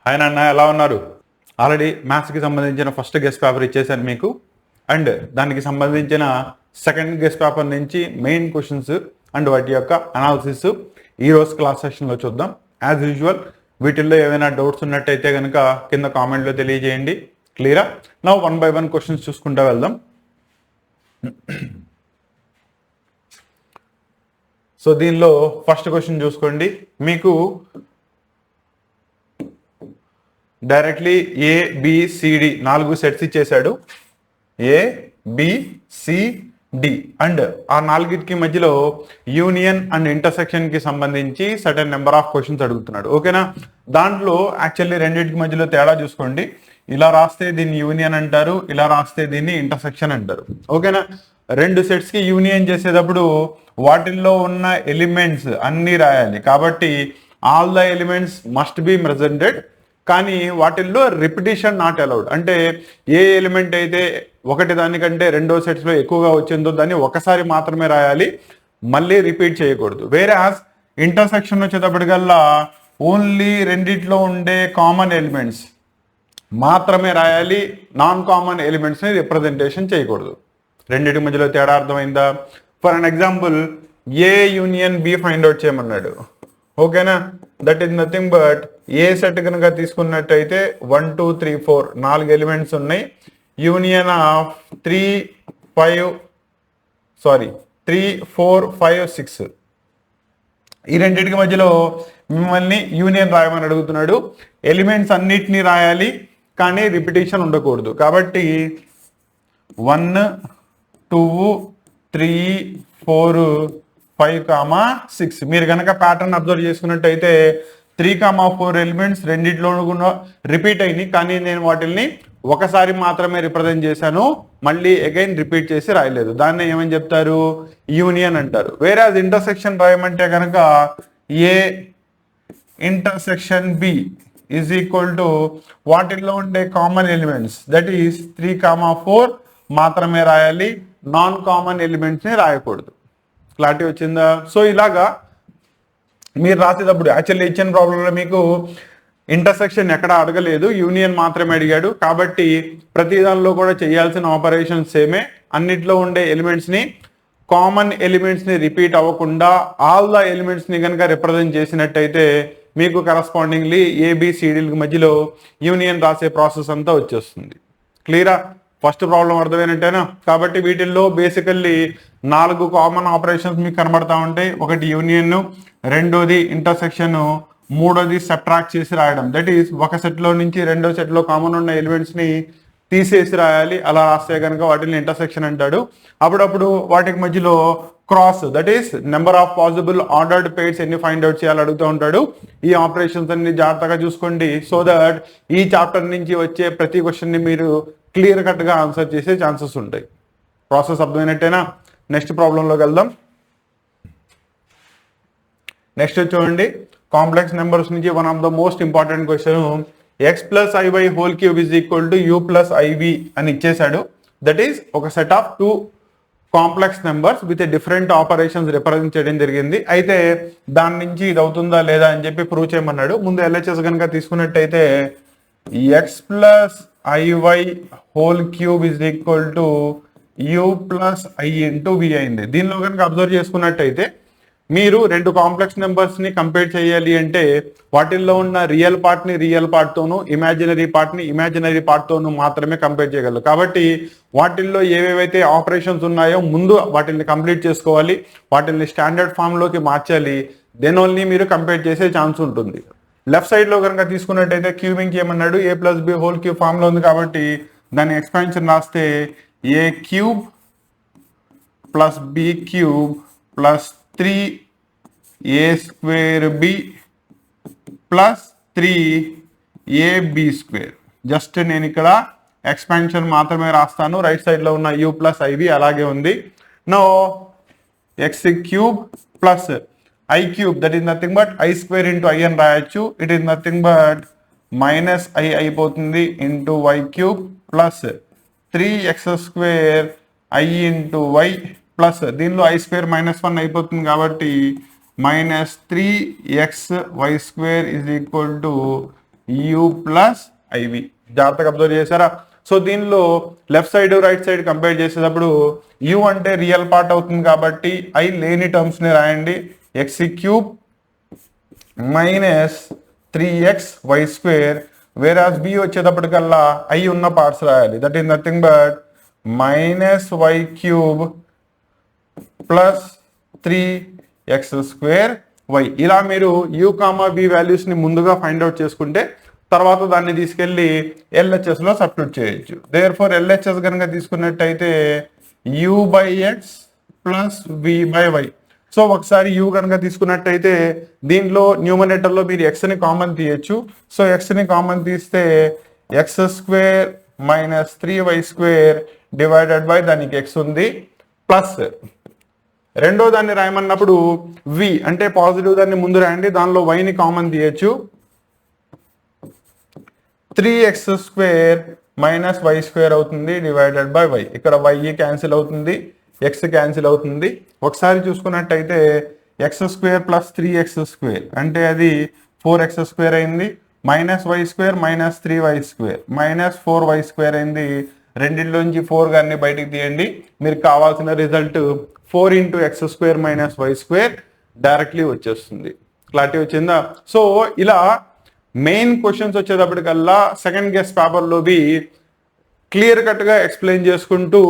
Hi నాన్న, ఎలా ఉన్నారు? ఆల్రెడీ మ్యాథ్స్కి సంబంధించిన ఫస్ట్ గెస్ట్ పేపర్ ఇచ్చేసాను మీకు. అండ్ దానికి సంబంధించిన సెకండ్ గెస్ట్ పేపర్ నుంచి మెయిన్ క్వశ్చన్స్ అండ్ వాటి యొక్క అనాలిసిస్ ఈరోజు క్లాస్ సెషన్లో చూద్దాం. యాజ్ యూజువల్ వీటిల్లో ఏమైనా డౌట్స్ ఉన్నట్టయితే కనుక కింద కామెంట్లో తెలియజేయండి. క్లియరా? నా 1 by 1 క్వశ్చన్స్ చూసుకుంటూ వెళ్దాం. సో దీనిలో ఫస్ట్ క్వశ్చన్ చూసుకోండి. మీకు డైరెక్ట్లీ ABCD 4 సెట్స్ ఇచ్చేసాడు. ABCD అండ్ ఆ 4కి మధ్యలో యూనియన్ అండ్ ఇంటర్సెక్షన్కి సంబంధించి సర్టెన్ నెంబర్ ఆఫ్ క్వశ్చన్స్ అడుగుతున్నాడు. ఓకేనా? దాంట్లో యాక్చువల్లీ రెండింటికి మధ్యలో తేడా చూసుకోండి. ఇలా రాస్తే దీన్ని యూనియన్ అంటారు, ఇలా రాస్తే దీన్ని ఇంటర్సెక్షన్ అంటారు. ఓకేనా? 2 సెట్స్కి యూనియన్ చేసేటప్పుడు వాటిల్లో ఉన్న ఎలిమెంట్స్ అన్నీ రాయాలి. కాబట్టి all the elements must be presented. కానీ వాటిల్లో రిపిటేషన్ నాట్ అలౌడ్. అంటే ఏ ఎలిమెంట్ అయితే ఒకటి దానికంటే రెండో సెట్స్లో ఎక్కువగా వచ్చిందో దాన్ని ఒకసారి మాత్రమే రాయాలి, మళ్ళీ రిపీట్ చేయకూడదు. వేరే ఇంటర్సెక్షన్ వచ్చేటప్పటికల్లా ఓన్లీ రెండిట్లో ఉండే కామన్ ఎలిమెంట్స్ మాత్రమే రాయాలి, నాన్ కామన్ ఎలిమెంట్స్ని రిప్రజెంటేషన్ చేయకూడదు. రెండింటి మధ్యలో తేడా అర్థమైందా? For an example A union B find out చేయమన్నాడు. ఓకేనా? That is nothing but A set కనుక తీసుకున్నట్టయితే 1 2 3 4 4 ఎలిమెంట్స్ ఉన్నాయి. యూనియన్ ఆఫ్ 3 4 5 6 ఈ రెండింటికి మధ్యలో మిమ్మల్ని యూనియన్ రాయమని అడుగుతున్నాడు. ఎలిమెంట్స్ అన్నిటినీ రాయాలి, కానీ రిపిటేషన్ ఉండకూడదు. కాబట్టి 1 2 3 4 5 6 మీరు కనుక ప్యాటర్న్ అబ్జర్వ్ చేసుకున్నట్టయితే 3 4 ఎలిమెంట్స్ రెండిట్లో కూడా రిపీట్ అయినాయి, కానీ నేను వాటిని ఒకసారి మాత్రమే రిప్రజెంట్ చేశాను, మళ్ళీ అగైన్ రిపీట్ చేసి రాయలేదు. దాన్ని ఏమని చెప్తారు? యూనియన్ అంటారు. వేరే ఇంటర్సెక్షన్ రాయమంటే కనుక A intersection B is equal to వాటిల్లో ఉండే కామన్ ఎలిమెంట్స్ దట్ ఈస్ 3 4 మాత్రమే రాయాలి, నాన్ కామన్ ఎలిమెంట్స్ని రాయకూడదు. క్లారిటీ వచ్చిందా? సో ఇలాగా మీరు రాసేటప్పుడు యాక్చువల్లీ ఇచ్చిన ప్రాబ్లంలో మీకు ఇంటర్సెక్షన్ ఎక్కడ అడగలేదు, యూనియన్ మాత్రమే అడిగాడు. కాబట్టి ప్రతి దానిలో కూడా చేయాల్సిన ఆపరేషన్స్ సేమే. అన్నిట్లో ఉండే ఎలిమెంట్స్ని, కామన్ ఎలిమెంట్స్ని రిపీట్ అవ్వకుండా ఆల్ ద ఎలిమెంట్స్ని కనుక రిప్రజెంట్ చేసినట్టయితే మీకు కరస్పాండింగ్లీ ABCDలకు మధ్యలో యూనియన్ రాసే ప్రాసెస్ అంతా వచ్చేస్తుంది. క్లియరా? ఫస్ట్ ప్రాబ్లం అర్థమైనట్టేనా? కాబట్టి వీటిల్లో బేసికల్లీ 4 కామన్ ఆపరేషన్స్ మీకు కనబడతా ఉంటాయి. ఒకటి యూనియన్, రెండోది ఇంటర్సెక్షన్, మూడోది సబ్ట్రాక్ట్ చేసి రాయడం. దట్ ఈస్ ఒక సెట్లో నుంచి రెండో సెట్లో కామన్ ఉన్న ఎలిమెంట్స్ని తీసేసి రాయాలి. అలా రాస్తే కనుక వాటిని ఇంటర్సెక్షన్ అంటాడు. అప్పుడప్పుడు వాటికి మధ్యలో cross, that is number of possible ordered pairs ఎన్ని ఫైండ్ అవుట్ చేయాలి అడుగుతూ ఉంటాడు. ఈ ఆపరేషన్స్ అన్ని జాగ్రత్తగా చూసుకోండి, సో దట్ ఈ చాప్టర్ నుంచి వచ్చే ప్రతి క్వశ్చన్ని మీరు క్లియర్ కట్గా ఆన్సర్ చేసే ఛాన్సెస్ ఉంటాయి. ప్రాసెస్ అర్థమైనట్టేనా? నెక్స్ట్ ప్రాబ్లంలోకి వెళ్దాం. నెక్స్ట్ చూడండి, కాంప్లెక్స్ నెంబర్స్ నుంచి one of the most important question, x+i/³ is equal to u+iv అని ఇచ్చేశాడు. దట్ ఈస్ ఒక set of 2 complex numbers with different operations represent చేయడం జరిగింది. అయితే దాని నుంచి ఇది అవుతుందా లేదా అని చెప్పి ప్రూవ్ చేయమన్నాడు. ముందు LHS కనుక తీసుకున్నట్టయితే x+iy³ is equal to u+i into v అయింది. దీనిలో కనుక అబ్జర్వ్ చేసుకున్నట్టయితే మీరు 2 కాంప్లెక్స్ నెంబర్స్ని కంపేర్ చేయాలి అంటే వాటిల్లో ఉన్న రియల్ పార్ట్ని రియల్ పార్ట్తోనూ, ఇమాజినరీ పార్ట్ని ఇమాజినరీ పార్ట్తోనూ మాత్రమే కంపేర్ చేయగలరు. కాబట్టి వాటిల్లో ఏవేవైతే ఆపరేషన్స్ ఉన్నాయో ముందు వాటిని కంప్లీట్ చేసుకోవాలి, వాటిని స్టాండర్డ్ ఫామ్లోకి మార్చాలి. దెన్ ఓన్లీ మీరు కంపేర్ చేసే ఛాన్స్ ఉంటుంది. లెఫ్ట్ సైడ్లో కనుక తీసుకున్నట్టయితే క్యూబింగ్ ఏమన్నాడు? a+b³ ఫామ్లో ఉంది కాబట్టి దాని ఎక్స్పాన్షన్ రాస్తే a³ + b³ + 3a² + 3ab². Just నేను ఇక్కడ ఎక్స్పాన్షన్ మాత్రమే రాస్తాను. రైట్ సైడ్లో ఉన్న u+iv అలాగే ఉంది. No x³ + i³ that is nothing but i² into i అని రాయొచ్చు. It is nothing but -i అయిపోతుంది into y³ plus 3x² i into y plus దీనిలో i² -1 అయిపోతుంది కాబట్టి -3xy² is equal to u plus i v. జాగ్రత్తగా observe చేశారా? So దీనిలో left side right side compare చేసేటప్పుడు యు అంటే రియల్ పార్ట్ అవుతుంది కాబట్టి ఐ లేని టర్మ్స్ ని రాయండి. X cube minus 3x y square, whereas v వచ్చేటప్పటికల్లా ఐ ఉన్న పార్ట్స్ రాయాలి. That is nothing but minus y cube plus 3x square y. ఇలా మీరు యూ కామా బి వాల్యూస్ ని ముందుగా ఫైండ్ అవుట్ చేసుకుంటే తర్వాత దాన్ని తీసుకెళ్లి ఎల్హెచ్ఎస్ లో సబ్స్టిట్యూట్ చేయొచ్చు. దేర్ ఫోర్ ఎల్హెచ్ఎస్ కనుక తీసుకున్నట్టయితే u by x plus v by y. So ఒకసారి యూ కనుక తీసుకున్నట్టయితే దీనిలో న్యూమరేటర్ లో మీరు ఎక్స్ ని కామన్ తీయచ్చు. సో ఎక్స్ ని కామన్ తీస్తే X square minus 3y square divided by దానికి ఎక్స్ ఉంది ప్లస్ రెండో దాన్ని రాయమన్నప్పుడు వి అంటే పాజిటివ్ దాన్ని ముందు రాయండి, దానిలో వైని కామన్ తీయచ్చు. 3x square minus y square అవుతుంది డివైడెడ్ బై వై. ఇక్కడ వై క్యాన్సిల్ అవుతుంది, ఎక్స్ క్యాన్సిల్ అవుతుంది. ఒకసారి చూసుకున్నట్టయితే X square plus 3x square అంటే అది 4x స్క్వేర్ అయింది, minus y square minus 3y square minus 4y square అయింది. రెండింటిలోంచి 4 గాన్ని బయటికి తీయండి, మీరు కావాల్సిన result 4 into x square minus y square directly వచ్చేస్తుంది. క్లారిటీ వచ్చిందా? సో ఇలా మెయిన్ క్వశ్చన్స్ వచ్చేటప్పటికల్లా సెకండ్ గెస్ పేపర్లోవి క్లియర్ కట్ గా ఎక్స్ప్లెయిన్ చేసుకుంటూ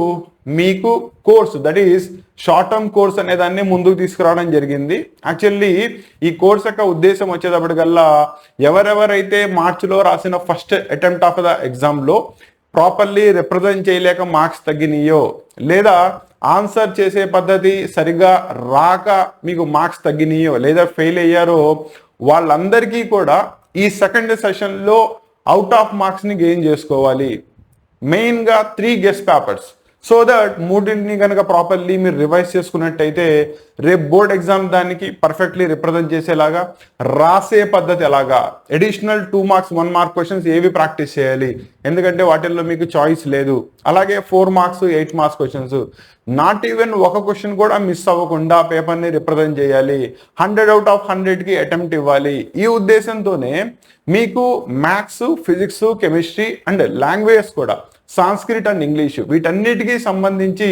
మీకు course that is short term course అనే దాన్ని ముందుకు తీసుకురావడం జరిగింది. యాక్చువల్లీ ఈ కోర్స్ యొక్క ఉద్దేశం వచ్చేటప్పటికల్లా ఎవరెవరైతే మార్చిలో రాసిన ఫస్ట్ అటెంప్ట్ ఆఫ్ ద ఎగ్జామ్లో ప్రాపర్లీ రిప్రజెంట్ చేయలేక మార్క్స్ తగ్గినాయో, లేదా ఆన్సర్ చేసే పద్ధతి సరిగా రాక మీకు మార్క్స్ తగ్గినాయో, లేదా ఫెయిల్ అయ్యారో వాళ్ళందరికీ కూడా ఈ సెకండ్ సెషన్లో అవుట్ ఆఫ్ మార్క్స్ని గెయిన్ చేసుకోవాలి. మెయిన్గా 3 గెస్ట్ పేపర్స్, సో దట్ మూడింటిని కనుక ప్రాపర్లీ మీరు రివైజ్ చేసుకున్నట్టయితే రేపు బోర్డ్ ఎగ్జామ్ దానికి పర్ఫెక్ట్లీ రిప్రజెంట్ చేసేలాగా రాసే పద్ధతి ఎలాగా, అడిషనల్ 2 మార్క్స్ 1 మార్క్ క్వశ్చన్స్ ఏవి ప్రాక్టీస్ చేయాలి, ఎందుకంటే వాటిల్లో మీకు చాయిస్ లేదు. అలాగే 4 marks 8 marks questions, not even ఒక క్వశ్చన్ కూడా మిస్ అవ్వకుండా పేపర్ని రిప్రజెంట్ చేయాలి. 100 అవుట్ ఆఫ్ 100కి అటెంప్ట్ ఇవ్వాలి. ఈ ఉద్దేశంతోనే మీకు maths, physics, chemistry and languages కూడా సాంస్క్రిట్ అండ్ ఇంగ్లీష్ వీటన్నిటికీ సంబంధించి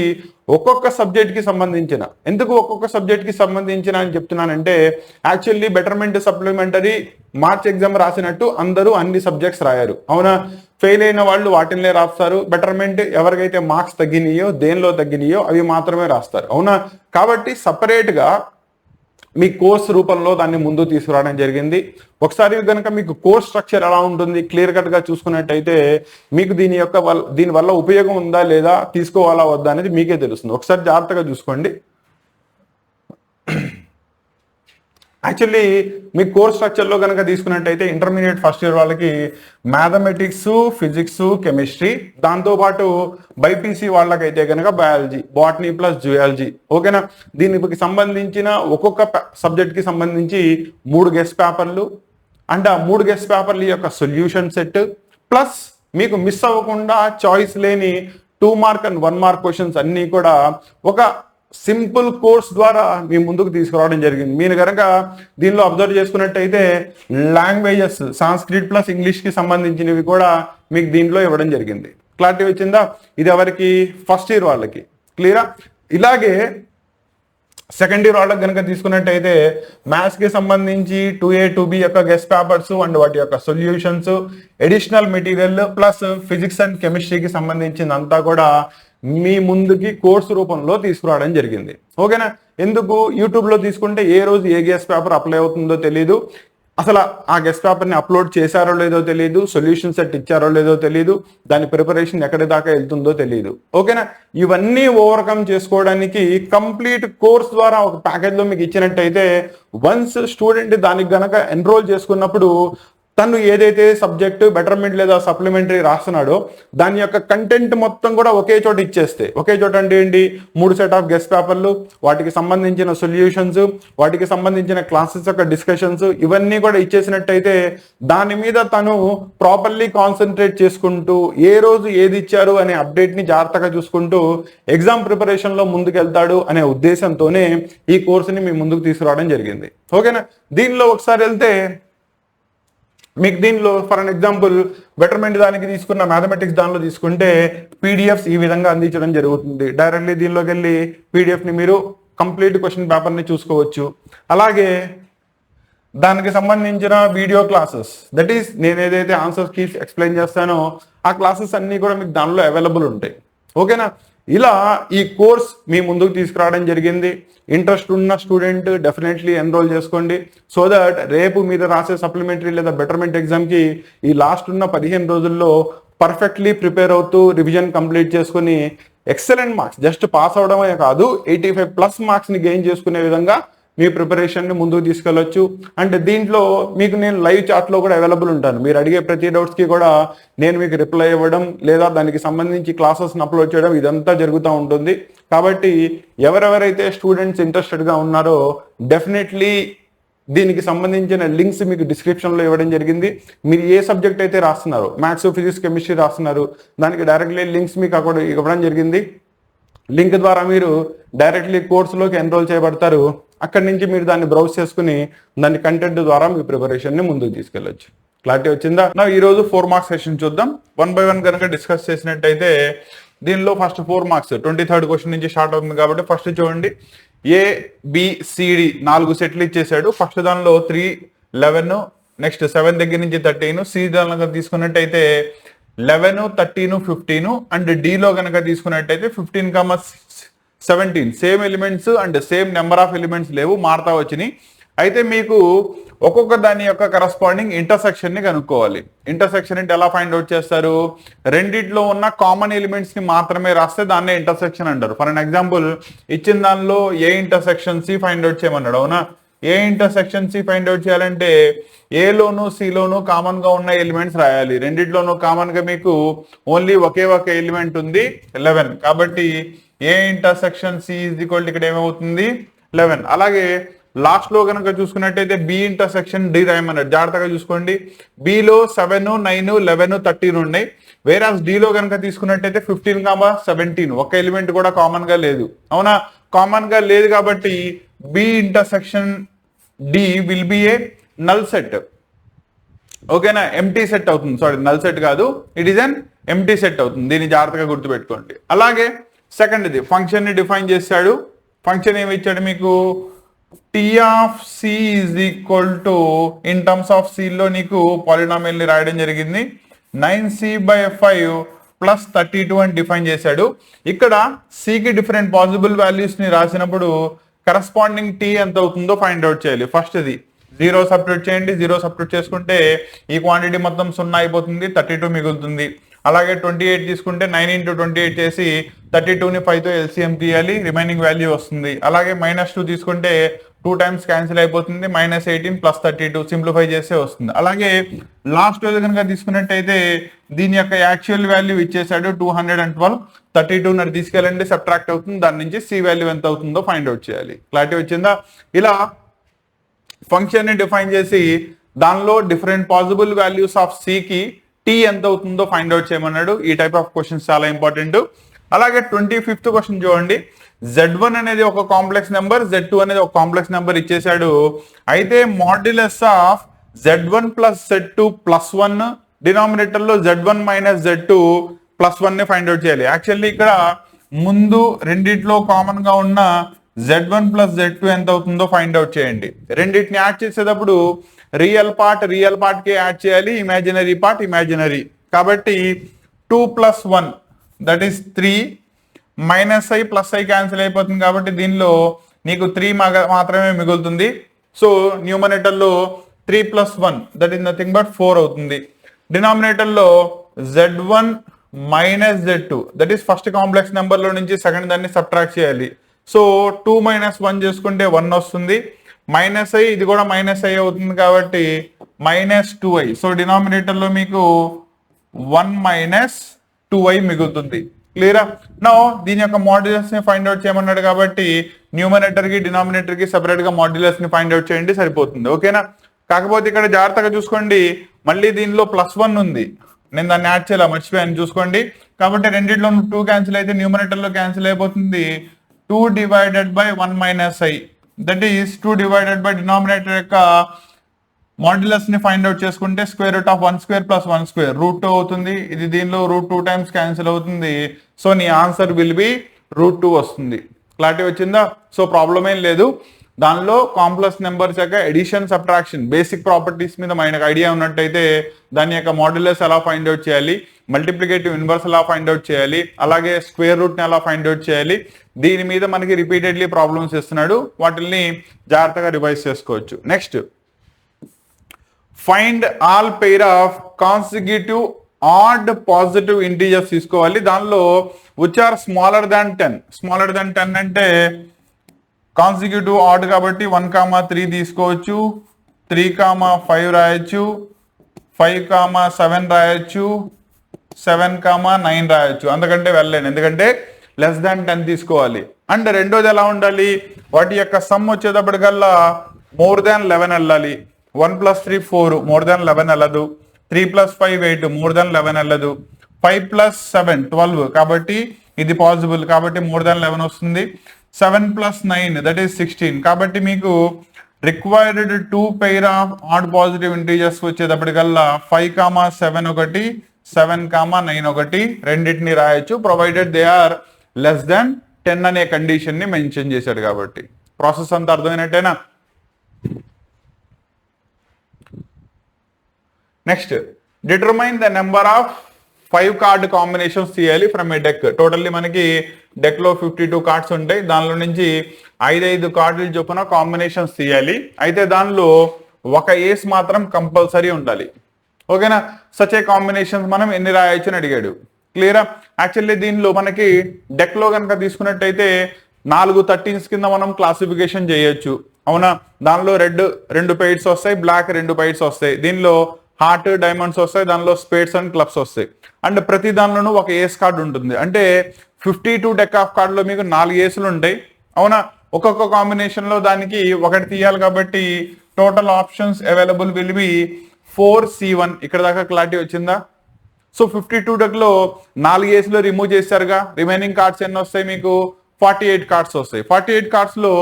ఒక్కొక్క సబ్జెక్ట్కి సంబంధించిన, ఎందుకు ఒక్కొక్క సబ్జెక్ట్కి సంబంధించిన అని చెప్తున్నానంటే actually betterment supplementary March exam రాసినట్టు అందరూ అన్ని సబ్జెక్ట్స్ రాయారు, అవునా? ఫెయిల్ అయిన వాళ్ళు వాటినే రాస్తారు. బెటర్మెంట్ ఎవరికైతే మార్క్స్ తగ్గినాయో, దేనిలో తగ్గినాయో అవి మాత్రమే రాస్తారు, అవునా? కాబట్టి సపరేట్గా మీ కోర్స్ రూపంలో దాన్ని ముందు తీసుకురావడం జరిగింది. ఒకసారి కనుక మీకు కోర్స్ స్ట్రక్చర్ ఎలా ఉంటుంది క్లియర్ కట్గా చూసుకున్నట్టయితే మీకు దీనివల్ల ఉపయోగం ఉందా లేదా, తీసుకోవాలా వద్దా అనేది మీకే తెలుస్తుంది. ఒకసారి జాగ్రత్తగా చూసుకోండి. యాక్చువల్లీ మీ కోర్స్ స్ట్రక్చర్లో కనుక తీసుకున్నట్టయితే ఇంటర్మీడియట్ ఫస్ట్ ఇయర్ వాళ్ళకి మ్యాథమెటిక్స్, ఫిజిక్స్, కెమిస్ట్రీ, దాంతోపాటు బైపీసీ వాళ్ళకైతే కనుక బయాలజీ, బాటనీ ప్లస్ జుయాలజీ, ఓకేనా? దీనికి సంబంధించిన ఒక్కొక్క సబ్జెక్ట్కి సంబంధించి 3 గెస్ట్ పేపర్లు అంటే ఆ 3 గెస్ట్ పేపర్ల యొక్క సొల్యూషన్ సెట్ ప్లస్ మీకు మిస్ అవ్వకుండా చాయిస్ లేని 2 మార్క్ అండ్ 1 మార్క్ క్వశ్చన్స్ అన్నీ కూడా ఒక సింపుల్ కోర్స్ ద్వారా మీ ముందుకు తీసుకురావడం జరిగింది. మీరు కనుక దీనిలో అబ్జర్వ్ చేసుకున్నట్టయితే లాంగ్వేజెస్ సాంస్క్రిట్ ప్లస్ ఇంగ్లీష్కి సంబంధించినవి కూడా మీకు దీంట్లో ఇవ్వడం జరిగింది. క్లారిటీ వచ్చిందా? ఇది ఎవరికి? ఫస్ట్ ఇయర్ వాళ్ళకి. క్లియరా? ఇలాగే సెకండ్ ఇయర్ వాళ్ళకి కనుక తీసుకున్నట్టయితే మ్యాథ్స్కి సంబంధించి 2A 2B యొక్క గెస్ట్ పేపర్స్ అండ్ వాటి యొక్క solutions, additional material plus physics and కెమిస్ట్రీకి సంబంధించిందంతా కూడా మీ ముందుకి కోర్సు రూపంలో తీసుకురావడం జరిగింది, ఓకేనా? ఎందుకు? యూట్యూబ్లో తీసుకుంటే ఏ రోజు ఏ గెస్ట్ పేపర్ అప్లై అవుతుందో తెలియదు, అసలు ఆ గెస్ట్ పేపర్ని అప్లోడ్ చేశారో లేదో తెలియదు, సొల్యూషన్ సెట్ ఇచ్చారో లేదో తెలియదు, దాని ప్రిపరేషన్ ఎక్కడి దాకా వెళ్తుందో తెలియదు, ఓకేనా? ఇవన్నీ ఓవర్కమ్ చేసుకోవడానికి కంప్లీట్ కోర్స్ ద్వారా ఒక ప్యాకేజ్లో మీకు ఇచ్చినట్టయితే వన్స్ స్టూడెంట్ దానికి గనక ఎన్రోల్ చేసుకున్నప్పుడు తను ఏదైతే సబ్జెక్ట్ బెటర్మెంట్ లేదా సప్లిమెంటరీ రాస్తున్నాడో దాని యొక్క కంటెంట్ మొత్తం కూడా ఒకే చోట ఇచ్చేస్తే, ఒకే చోట అంటే ఏంటి? 3 సెట్ ఆఫ్ గెస్ట్ పేపర్లు, వాటికి సంబంధించిన సొల్యూషన్స్, వాటికి సంబంధించిన క్లాసెస్ యొక్క డిస్కషన్స్ ఇవన్నీ కూడా ఇచ్చేసినట్టయితే దాని మీద తను ప్రాపర్లీ కాన్సన్ట్రేట్ చేసుకుంటూ ఏ రోజు ఏది ఇచ్చారు అనే అప్డేట్ని జాగ్రత్తగా చూసుకుంటూ ఎగ్జామ్ ప్రిపరేషన్లో ముందుకెళ్తాడు అనే ఉద్దేశంతోనే ఈ కోర్సుని మీ ముందుకు తీసుకురావడం జరిగింది, ఓకేనా? దీనిలో ఒకసారి వెళ్తే మీకు దీనిలో ఫర్ అన్ ఎగ్జాంపుల్ బెటర్మెంట్ దానికి తీసుకున్న మ్యాథమెటిక్స్ దానిలో తీసుకుంటే పీడిఎఫ్స్ ఈ విధంగా అందించడం జరుగుతుంది. డైరెక్ట్లీ దీనిలోకి వెళ్ళి పీడిఎఫ్ని మీరు కంప్లీట్ క్వశ్చన్ పేపర్ని చూసుకోవచ్చు. అలాగే దానికి సంబంధించిన వీడియో క్లాసెస్, దట్ ఈస్ నేను ఏదైతే ఆన్సర్స్ కీస్ ఎక్స్ప్లెయిన్ చేస్తానో ఆ క్లాసెస్ అన్నీ కూడా మీకు దానిలో అవైలబుల్ ఉంటాయి. ఓకేనా? ఇలా ఈ కోర్స్ మీ ముందుకు తీసుకురావడం జరిగింది. ఇంట్రెస్ట్ ఉన్న స్టూడెంట్ డెఫినెట్లీ ఎన్రోల్ చేసుకోండి. సో దట్ రేపు మీరు రాసే సప్లిమెంటరీ లేదా బెటర్మెంట్ ఎగ్జామ్కి ఈ లాస్ట్ ఉన్న 15 రోజుల్లో పర్ఫెక్ట్లీ ప్రిపేర్ అవుతూ రివిజన్ కంప్లీట్ చేసుకుని ఎక్సలెంట్ మార్క్స్, జస్ట్ పాస్ అవడమే కాదు 85+ మార్క్స్ని గెయిన్ చేసుకునే విధంగా మీ ప్రిపరేషన్ని ముందుకు తీసుకెళ్ళొచ్చు. అంటే దీంట్లో మీకు నేను లైవ్ చాట్లో కూడా అవైలబుల్ ఉంటాను. మీరు అడిగే ప్రతి డౌట్స్కి కూడా నేను మీకు రిప్లై ఇవ్వడం లేదా దానికి సంబంధించి క్లాసెస్ని అప్లోడ్ చేయడం ఇదంతా జరుగుతూ ఉంటుంది. కాబట్టి ఎవరెవరైతే స్టూడెంట్స్ ఇంట్రెస్టెడ్గా ఉన్నారో డెఫినెట్లీ దీనికి సంబంధించిన లింక్స్ మీకు డిస్క్రిప్షన్లో ఇవ్వడం జరిగింది. మీరు ఏ సబ్జెక్ట్ అయితే రాస్తున్నారో, మ్యాథ్స్, ఫిజిక్స్, కెమిస్ట్రీ రాస్తున్నారు, దానికి డైరెక్ట్లీ లింక్స్ మీకు అక్కడ ఇవ్వడం జరిగింది. లింక్ ద్వారా మీరు డైరెక్ట్లీ కోర్సులోకి ఎన్రోల్ చేయబడతారు. అక్కడి నుంచి మీరు దాన్ని బ్రౌజ్ చేసుకుని దాని కంటెంట్ ద్వారా మీ ప్రిపరేషన్ని ముందుకు తీసుకెళ్ళొచ్చు. క్లారిటీ వచ్చిందా? నా ఈరోజు 4 మార్క్స్ సెషన్ చూద్దాం. 1 by 1 కనుక డిస్కస్ చేసినట్టయితే దీనిలో ఫస్ట్ 4 మార్క్స్ 23rd క్వశ్చన్ నుంచి స్టార్ట్ అవుతుంది. కాబట్టి ఫస్ట్ చూడండి, ABCD 4 సెట్లు ఇచ్చేసాడు. ఫస్ట్ దానిలో 3, 11, నెక్స్ట్ 7 దగ్గర నుంచి 13, సి దానిలో తీసుకున్నట్టయితే 11, 13, 15 అండ్ డిలో కనుక తీసుకున్నట్టయితే 15, 17 same elements and same number of elements లేవు, మారుతా వచ్చినాయి. అయితే మీకు ఒక్కొక్క దాని యొక్క కరస్పాండింగ్ ఇంటర్సెక్షన్ ని కనుక్కోవాలి. ఇంటర్సెక్షన్ అంటే ఎలా ఫైండ్ అవుట్ చేస్తారు? రెండిట్లో ఉన్న కామన్ ఎలిమెంట్స్ ని మాత్రమే రాస్తే దాన్నే ఇంటర్సెక్షన్ అంటారు. ఫర్ అన్ ఎగ్జాంపుల్ ఇచ్చిన దానిలో A intersection C find out చేయమన్నాడు. అవునా? A intersection C find out చేయాలంటే ఏలోను సిలోను కామన్ గా ఉన్న ఎలిమెంట్స్ రాయాలి. రెండిట్లోనూ కామన్ గా మీకు ఓన్లీ ఒకే ఒక ఎలిమెంట్ ఉంది 11. కాబట్టి A intersection C is equal ఇక్కడ ఏమవుతుంది 11. అలాగే లాస్ట్ లో కనుక చూసుకున్నట్టయితే బి ఇంటర్సెక్షన్ డి రాయమన్నారు. జాగ్రత్తగా చూసుకోండి. బిలో 7, 9, 11, 13 ఉన్నాయి. వేరాస్ డిలో కనుక తీసుకున్నట్టయితే 15, 17 ఒక ఎలిమెంట్ కూడా కామన్ గా లేదు. అవునా? కామన్ గా లేదు కాబట్టి B intersection D will be a null set. ఓకేనా? ఎంటీ సెట్ అవుతుంది. సారీ, నల్ సెట్ కాదు, it is an empty set అవుతుంది. దీన్ని జాగ్రత్తగా గుర్తుపెట్టుకోండి. అలాగే సెకండ్ ఇది ఫంక్షన్ ని డిఫైన్ చేశాడు. ఫంక్షన్ ఏమి ఇచ్చాడు మీకు? T of C is equal to in terms of C లో నీకు పాలినామియల్ ని రాయడం జరిగింది. 9c/5 ప్లస్ 32 అని డిఫైన్ చేశాడు. ఇక్కడ సికి డిఫరెంట్ పాసిబుల్ వాల్యూస్ ని రాసినప్పుడు కరస్పాండింగ్ టీ ఎంత అవుతుందో ఫైండ్ అవుట్ చేయాలి. ఫస్ట్ ఇది 0 సబ్స్టిట్యూట్ చేయండి. 0 సబ్స్టిట్యూట్ చేసుకుంటే ఈ క్వాంటిటీ మొత్తం 0 అయిపోతుంది, 32 మిగులుతుంది. అలాగే 28 తీసుకుంటే 9 × 28 చేసి 32ని 5తో ఎల్సిఎం తీయాలి, రిమైనింగ్ వాల్యూ వస్తుంది. అలాగే -2 తీసుకుంటే 2 టైమ్స్ క్యాన్సిల్ అయిపోతుంది, -18 + 32 సింప్లిఫై చేస్తే వస్తుంది. అలాగే లాస్ట్ రోజు కనుక తీసుకున్నట్టయితే దీని యొక్క యాక్చువల్ వాల్యూ ఇచ్చేసాడు 212. 32 తీసుకెళ్ళండి, సబ్ట్రాక్ట్ అవుతుంది. దాని నుంచి సి వాల్యూ ఎంత అవుతుందో ఫైండ్ అవుట్ చేయాలి. క్లారిటీ వచ్చిందా? ఇలా ఫంక్షన్ ని డిఫైన్ చేసి దానిలో డిఫరెంట్ పాసిబుల్ వాల్యూస్ ఆఫ్ సికి టీ ఎంత అవుతుందో ఫైండ్ అవుట్ చేయమన్నాడు. ఈ టైప్ ఆఫ్ క్వశ్చన్స్ చాలా ఇంపార్టెంట్. అలాగే 25th క్వశ్చన్ చూడండి. Z1 అనేది ఒక కాంప్లెక్స్ నెంబర్, Z2 అనేది ఒక కాంప్లెక్స్ నెంబర్ ఇచ్చేసాడు. అయితే modulus of Z1 + Z2 + 1 denominator లో Z1 - Z2 + 1 ని ఫైండ్ అవుట్ చేయాలి. యాక్చువల్లీ ఇక్కడ ముందు రెండిట్లో కామన్ గా ఉన్న Z1 + Z2 ఎంత అవుతుందో ఫైండ్ అవుట్ చేయండి. రెండింటిని యాడ్ చేసేటప్పుడు రియల్ పార్ట్ కి యాడ్ చేయాలి, ఇమాజినరీ పార్ట్ ఇమాజినరీ. కాబట్టి 2 + 1 that is 3, -i + i cancel అయిపోతుంది. కాబట్టి దీనిలో నీకు 3 మాత్రమే మిగులుతుంది. సో న్యూమరేటర్ లో 3 + 1 దట్ ఈస్ నథింగ్ బట్ 4 అవుతుంది. డినామినేటర్ లో Z1 - Z2 that is first complex number లో నుంచి సెకండ్ దాన్ని సబ్ట్రాక్ట్ చేయాలి. సో 2 - 1 చేసుకుంటే 1 వస్తుంది. -i ఇది కూడా -i అవుతుంది కాబట్టి -2i. సో డినామినేటర్ లో మీకు 1 - 2i మిగులుతుంది. క్లియరా? నౌ దీని యొక్క మాడ్యులస్ ని ఫైండ్ అవుట్ చేయమన్నాడు కాబట్టి న్యూమరేటర్ కి డినామినేటర్ కి సెపరేట్ గా మాడ్యులస్ ని ఫైండ్ అవుట్ చేయండి, సరిపోతుంది. ఓకేనా? కాకపోతే ఇక్కడ జాగ్రత్తగా చూసుకోండి, మళ్ళీ దీనిలో +1 ఉంది. నేను దాన్ని యాడ్ చేయాలి, మర్చిపోయాను, చూసుకోండి. కాబట్టి రెండిట్లో 2 క్యాన్సిల్ అయితే న్యూమరేటర్ లో క్యాన్సిల్ అయిపోతుంది. 2 / 1 - i that is 2 divided by denominator యొక్క మాడ్యులస్ ని ఫైండ్ అవుట్ చేసుకుంటే square root of 1 square plus 1 square √2 అవుతుంది. ఇది దీనిలో √2 టైమ్స్ క్యాన్సిల్ అవుతుంది. సో నీ ఆన్సర్ విల్ బి √2 వస్తుంది. క్లారిటీ వచ్చిందా? సో ప్రాబ్లం ఏం లేదు. దానిలో కాంప్లెక్స్ నెంబర్స్ యొక్క ఎడిషన్ సబ్ట్రాక్షన్ బేసిక్ ప్రాపర్టీస్ మీద మనకు ఐడియా ఉన్నట్టయితే దాని యొక్క మాడ్యులస్ ఎలా ఫైండ్ అవుట్ చేయాలి, మల్టిప్లికేటివ్ ఇన్వర్స్ ఎలా ఫైండ్ అవుట్ చేయాలి, అలాగే స్క్వేర్ రూట్ ని ఎలా ఫైండ్ అవుట్ చేయాలి, దీని మీద మనకి రిపీటెడ్లీ ప్రాబ్లమ్స్ ఇస్తున్నాడు. వాటిని జాగ్రత్తగా రివైజ్ చేసుకోవచ్చు. Next, find all pair of consecutive odd positive integers తీసుకోవాలి. దానిలో which are smaller than 10. Smaller than 10 అంటే కాన్సిక్యూటివ్ ఆడ్ కాబట్టి 1,3 తీసుకోవచ్చు, 3,5 రాయొచ్చు, 5,7 రాయొచ్చు, 7,9 రాయొచ్చు. అందుకంటే వెళ్ళలేను, ఎందుకంటే లెస్ దాన్ 10 తీసుకోవాలి. అండ్ రెండోది ఎలా ఉండాలి, వాటి యొక్క సమ్ వచ్చేటప్పటికల్లా మోర్ దాన్ 11 వెళ్ళాలి. 1 + 3 4 మోర్ దాన్ 11 వెళ్ళదు. 3 + 5 8 మోర్ దాన్ 11 వెళ్ళదు. 5 + 7 12 కాబట్టి ఇది పాసిబుల్, కాబట్టి మోర్ దాన్ 11 వస్తుంది. 7 + 9 దట్ ఈస్ 16. కాబట్టి మీకు required 2 pair of odd positive integers వచ్చేటప్పటికల్లా 5,7 ఒకటి, 7,9 ఒకటి రెండింటిని రాయొచ్చు, provided they are less than 10 అనే కండిషన్ ని మెన్షన్ చేశాడు. కాబట్టి ప్రాసెస్ అంతా అర్థమైనట్టేనా? Next, determine the number of 5 card combinations తీయాలి ఫ్రమ్ ఏ డెక్. టోటల్లీ మనకి డెక్ లో 52 కార్డ్స్ ఉంటాయి. దానిలో నుంచి 5 కార్డులు చొప్పున కాంబినేషన్స్ తీయాలి. అయితే దానిలో ఒక ఏస్ మాత్రం కంపల్సరీ ఉండాలి. ఓకేనా? సచ్ ఏ కాంబినేషన్స్ మనం ఎన్ని రాయొచ్చు అని అడిగాడు. క్లియరా? యాక్చువల్లీ దీనిలో మనకి డెక్ లో కనుక తీసుకున్నట్టయితే 4 13s కింద మనం క్లాసిఫికేషన్ చేయొచ్చు. అవునా? దానిలో రెడ్ 2 పెయిడ్స్ వస్తాయి, బ్లాక్ 2 పెయిడ్స్ వస్తాయి. దీనిలో హార్ట్ డైమండ్స్ వస్తాయి, దానిలో స్పేడ్స్ అండ్ క్లబ్స్ వస్తాయి. అండ్ ప్రతి దానిలోనూ ఒక ఏస్ కార్డు ఉంటుంది. అంటే 52 డెక్ ఆఫ్ కార్డులో మీకు 4 ఏసులు ఉంటాయి. అవునా? ఒక్కొక్క కాంబినేషన్ లో దానికి ఒకటి తీయాలి. కాబట్టి total options available will be 4C1. ఇక్కడ దాకా క్లారిటీ వచ్చిందా? సో 52 డెక్ లో 4 ఏసులు రిమూవ్ చేశారుగా, రిమైనింగ్ కార్డ్స్ ఎన్ని వస్తాయి మీకు? 48 కార్డ్స్ వస్తాయి. 48 కార్డ్స్ లో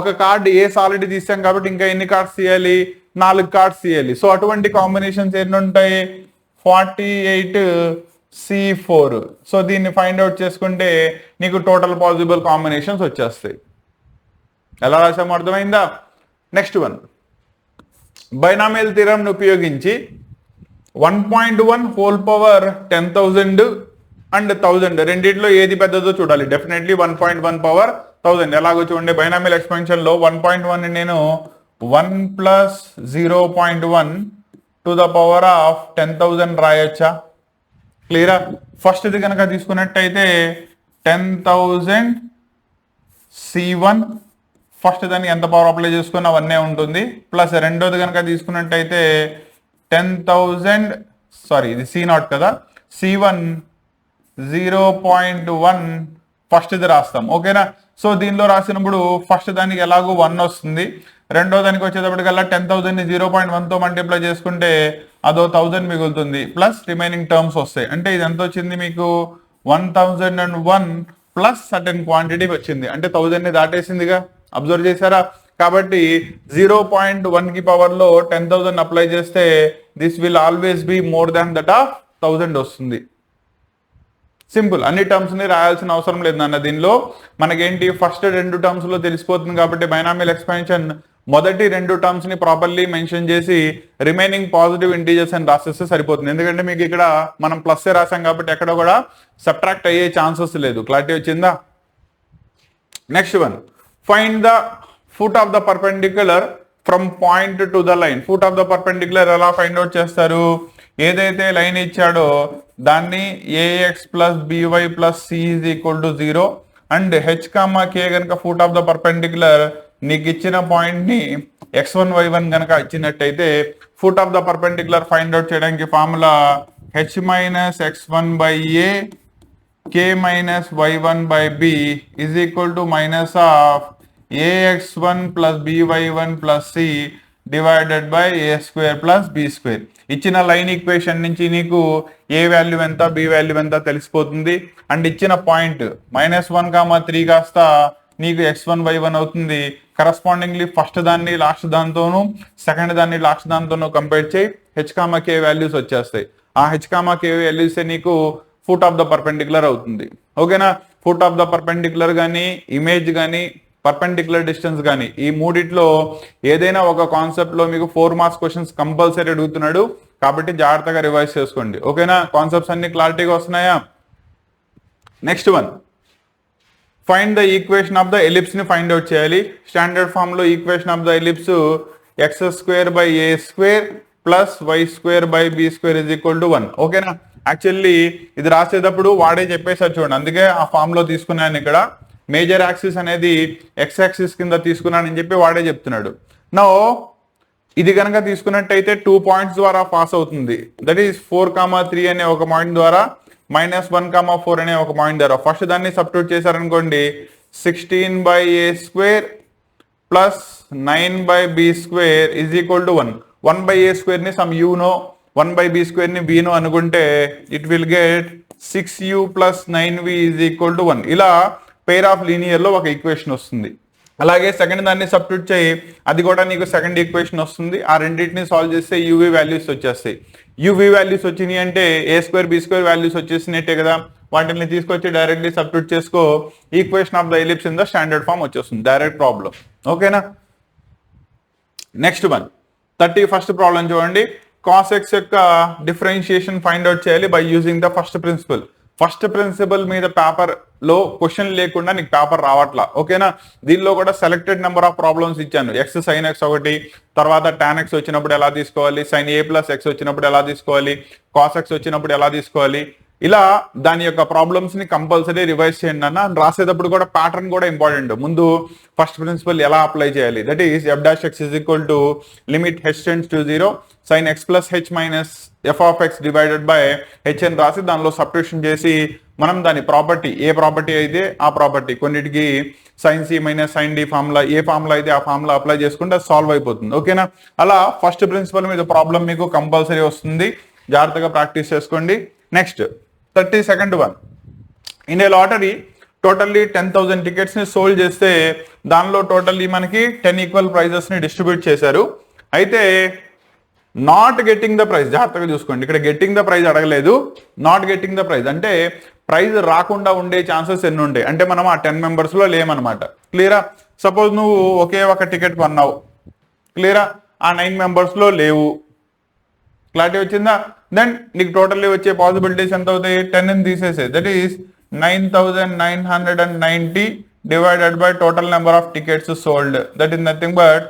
ఒక కార్డు ఏస్ ఆల్రెడీ తీసాం కాబట్టి ఇంకా ఎన్ని కార్డ్స్ తీయాలి? 4 కార్డ్స్ తీయాలి. సో అటువంటి కాంబినేషన్స్ ఎన్ని ఉంటాయి? 48C4. సో దీన్ని ఫైండ్ అవుట్ చేసుకుంటే నీకు టోటల్ పాసిబుల్ కాంబినేషన్స్ వచ్చేస్తాయి. ఎలా రాసామో అర్థమైందా? నెక్స్ట్ వన్, బైనామియల్ థియరం ని ఉపయోగించి 1.1 హోల్ పవర్ 10,000 అండ్ 1000 రెండిట్లో ఏది పెద్దదో చూడాలి. Definitely 1.1 power 1000. ఎలాగో చూడండి, బైనామియల్ ఎక్స్పాన్షన్ లో 1.1 ని నేను 1 + 0.1 టు ద పవర్ ఆఫ్ 10,000 రాయొచ్చా? క్లియరా? ఫస్ట్ ఇది కనుక తీసుకున్నట్టయితే 10,000 C1, ఫస్ట్ దానికి ఎంత పవర్ అప్లై చేసుకున్నా 1 ఉంటుంది. ప్లస్ రెండోది కనుక తీసుకున్నట్టయితే 10,000 సారీ ఇది C0 కదా, C1 0.1 ఫస్ట్ ఇది రాస్తాం. ఓకేనా? సో దీనిలో రాసినప్పుడు ఫస్ట్ దానికి ఎలాగో 1 వస్తుంది. రెండో దానికి వచ్చేటప్పటికల్లా 10,000 ని 0.1తో మల్టిప్లై చేసుకుంటే అదో 1000 మిగులుతుంది. ప్లస్ రిమైనింగ్ టర్మ్స్ వస్తాయి. అంటే ఇది ఎంత వచ్చింది మీకు? 1001 ప్లస్ సర్టెన్ క్వాంటిటీ వచ్చింది. అంటే 1000 ని దాటేసిందిగా. అబ్జర్వ్ చేశారా? కాబట్టి 0.1 కి పవర్ లో 10,000 అప్లై చేస్తే this will always be more than that of 1000 వస్తుంది. సింపుల్. అన్ని టర్మ్స్ ని రాయాల్సిన అవసరం లేదు నాన్న. దీనిలో మనకేంటి, ఫస్ట్ 2 టర్మ్స్ లో తెలిసిపోతుంది. కాబట్టి బైనామియల్ ఎక్స్పాన్షన్ మొదటి 2 టర్మ్స్ ని ప్రాపర్లీ మెన్షన్ చేసి రిమైనింగ్ పాజిటివ్ ఇంటీజర్స్ అని రాసేస్తే సరిపోతుంది. ఎందుకంటే మీకు ఇక్కడ మనం ప్లస్ రాసాం కాబట్టి ఎక్కడ కూడా సబ్ట్రాక్ట్ అయ్యే ఛాన్సెస్ లేదు. క్లారిటీ వచ్చిందా? Next one, find the foot of the perpendicular from point to the line. Foot of the perpendicular ఎలా ఫైండ్ అవుట్ చేస్తారు? ఏదైతే లైన్ ఇచ్చాడో దాన్ని ax + by + c = 0 and h, k కనుక ఫుట్ ఆఫ్ ద పర్పెండిక్యులర్ నీకు ఇచ్చిన point ని x1 y1 కనుక ఇచ్చినట్టయితే foot of the perpendicular find out చేయడానికి formula h - x1/a k - y1/b = -ax1 + by1 + c divided by a² + b². ఇచ్చిన line equation నుంచి నీకు ఏ వాల్యూ ఎంత, బి వాల్యూ ఎంత తెలిసిపోతుంది. అండ్ ఇచ్చిన పాయింట్ -1, 3 కాస్త నీకు x1 y1 అవుతుంది. కరస్పాండింగ్లీ ఫస్ట్ దాన్ని లాస్ట్ దాంతోనూ సెకండ్ దాన్ని లాస్ట్ దాంతోనూ కంపేర్ చేయి, h, k వాల్యూస్ వచ్చేస్తాయి. ఆ h, k వాల్యూసే నీకు ఫుట్ ఆఫ్ ద పర్పెండిక్యులర్ అవుతుంది. ఓకేనా? ఫుట్ ఆఫ్ ద పర్పెండిక్యులర్ కానీ ఇమేజ్ కానీ పర్పెండిక్యులర్ డిస్టెన్స్ కానీ ఈ మూడిట్లో ఏదైనా ఒక కాన్సెప్ట్ లో మీకు 4 మార్క్స్ క్వశ్చన్స్ కంపల్సరీ అడుగుతున్నాడు, కాబట్టి జాగ్రత్తగా రివైజ్ చేసుకోండి. ఓకేనా? కాన్సెప్ట్స్ అన్ని క్లారిటీగా వస్తున్నాయా? Next one, find the equation of the ellipse ని ఫైండ్ అవుట్ చేయాలి. స్టాండర్డ్ ఫామ్ లో equation of the ellipse x² plus y² is equal to 1. ఓకేనా? యాక్చువల్లీ ఇది రాసేటప్పుడు వాడే చెప్పేసారు చూడండి, అందుకే ఆ ఫామ్ లో తీసుకున్నాను. ఇక్కడ మేజర్ యాక్సిస్ అనేది ఎక్స్ యాక్సిస్ కింద తీసుకున్నానని చెప్పి వాడే చెప్తున్నాడు. నో ఇది కనుక తీసుకున్నట్టయితే 2 పాయింట్స్ ద్వారా పాస్ అవుతుంది. దట్ ఈస్ 4,3 అనే ఒక పాయింట్ ద్వారా, -1,4 అనే ఒక పాయింట్ ద్వారా. ఫస్ట్ దాన్ని సబ్స్టిట్యూట్ చేశారనుకోండి, 16/a² plus 9/b² is equal to 1. 1/a² ని సమ్ యూనో, 1/b² ని వీనో అనుకుంటే it will get 6u plus 9v is equal to 1. ఇలా పెయిర్ ఆఫ్ లీనియర్ లో ఒక ఈక్వేషన్ వస్తుంది. అలాగే సెకండ్ దాన్ని సబ్స్టిట్యూట్ చేయి, అది కూడా నీకు సెకండ్ ఈక్వేషన్ వస్తుంది. ఆ రెండింటిని సాల్వ్ చేస్తే యూవీ వాల్యూస్ వచ్చేస్తాయి. యూవీ వాల్యూస్ వచ్చినాయి అంటే a² b² వాల్యూస్ వచ్చేసినట్టే కదా, వాటిని తీసుకొచ్చి డైరెక్ట్లీ సబ్స్టిట్యూట్ చేసుకో, equation of the ellipse in the standard form వచ్చేస్తుంది, డైరెక్ట్ ప్రాబ్లం. ఓకేనా? నెక్స్ట్ వన్, 31st ప్రాబ్లం చూడండి. cos x యొక్క డిఫరెన్షియేషన్ ఫైండ్ అవుట్ చేయాలి by using the first principle. First principle మీద పేపర్ లో క్వశ్చన్ లేకుండా నీకు పేపర్ రావట్లా. ఓకేనా? దీనిలో కూడా సెలెక్టెడ్ నెంబర్ ఆఫ్ ప్రాబ్లమ్స్ ఇచ్చాను. x sin x ఒకటి, తర్వాత tan x వచ్చినప్పుడు ఎలా తీసుకోవాలి, sin a plus x వచ్చినప్పుడు ఎలా తీసుకోవాలి, cos x వచ్చినప్పుడు ఎలా తీసుకోవాలి, ఇలా దాని యొక్క ప్రాబ్లమ్స్ ని కంపల్సరీ రివైజ్ చేయండి అన్న. రాసేటప్పుడు కూడా ప్యాటర్న్ కూడా ఇంపార్టెంట్. ముందు ఫస్ట్ ప్రిన్సిపల్ ఎలా అప్లై చేయాలి, that is f' x is equal to limit h tends to 0 sin x plus h minus f of x divided by h అని రాసి దానిలో సబ్స్టిట్యూషన్ చేసి మనం దాని ప్రాపర్టీ, ఏ ప్రాపర్టీ అయితే ఆ ప్రాపర్టీ, కొన్నిటికి sin c minus sin d formula, ఏ ఫార్ములా అయితే ఆ ఫార్ములా అప్లై చేసుకుంటే సాల్వ్ అయిపోతుంది. ఓకేనా? అలా ఫస్ట్ ప్రిన్సిపల్ మీద ప్రాబ్లం మీకు కంపల్సరీ వస్తుంది, జాగ్రత్తగా ప్రాక్టీస్ చేసుకోండి. Next 32nd one, in a lottery totally 10,000 tickets ని సోల్డ్ చేస్తే దానిలో టోటల్లీ మనకి 10 ఈక్వల్ ప్రైజెస్ ని డిస్ట్రిబ్యూట్ చేశారు. అయితే నాట్ గెట్టింగ్ ద ప్రైజ్, జాగ్రత్తగా చూసుకోండి, ఇక్కడ గెట్టింగ్ ద ప్రైజ్ అడగలేదు, నాట్ గెట్టింగ్ ద ప్రైజ్ అంటే ప్రైజ్ రాకుండా ఉండే ఛాన్సెస్ ఎన్ని ఉంటాయి అంటే మనం ఆ 10 మెంబర్స్ లో లేమనమాట. క్లియరా? సపోజ్ నువ్వు ఒకే ఒక టికెట్ కొన్నావు, క్లియరా? ఆ 9 మెంబర్స్ లో లేవు, క్లారిటీ వచ్చిందా? దెన్ నీకు టోటల్లీ వచ్చే పాసిబిలిటీస్ ఎంత అవుతాయి, 10 ని తీసేసాయి, that is 9,990 divided by total number of tickets sold, that is nothing but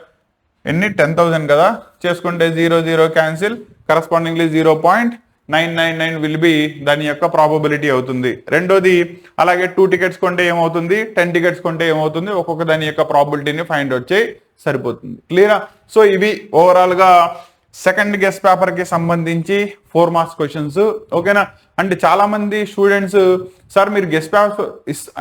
ఎన్ని 10,000 కదా, చేసుకుంటే 0 0 క్యాన్సిల్, కరస్పాండింగ్లీ 0.999 విల్ బి దాని యొక్క ప్రాబబిలిటీ అవుతుంది. రెండోది అలాగే 2 టికెట్స్ కొంటే ఏమవుతుంది, 10 టికెట్స్ కొంటే ఏమవుతుంది, ఒక్కొక్క దాని యొక్క ప్రాబిలిటీని ఫైండ్ అవుట్ చేయి, సరిపోతుంది. క్లియరా? సో ఇవి ఓవరాల్ గా సెకండ్ గెస్ట్ పేపర్ కి సంబంధించి 4 మార్క్స్ క్వశ్చన్స్. ఓకేనా? అంటే చాలా మంది స్టూడెంట్స్, సార్ మీరు గెస్ట్ పేపర్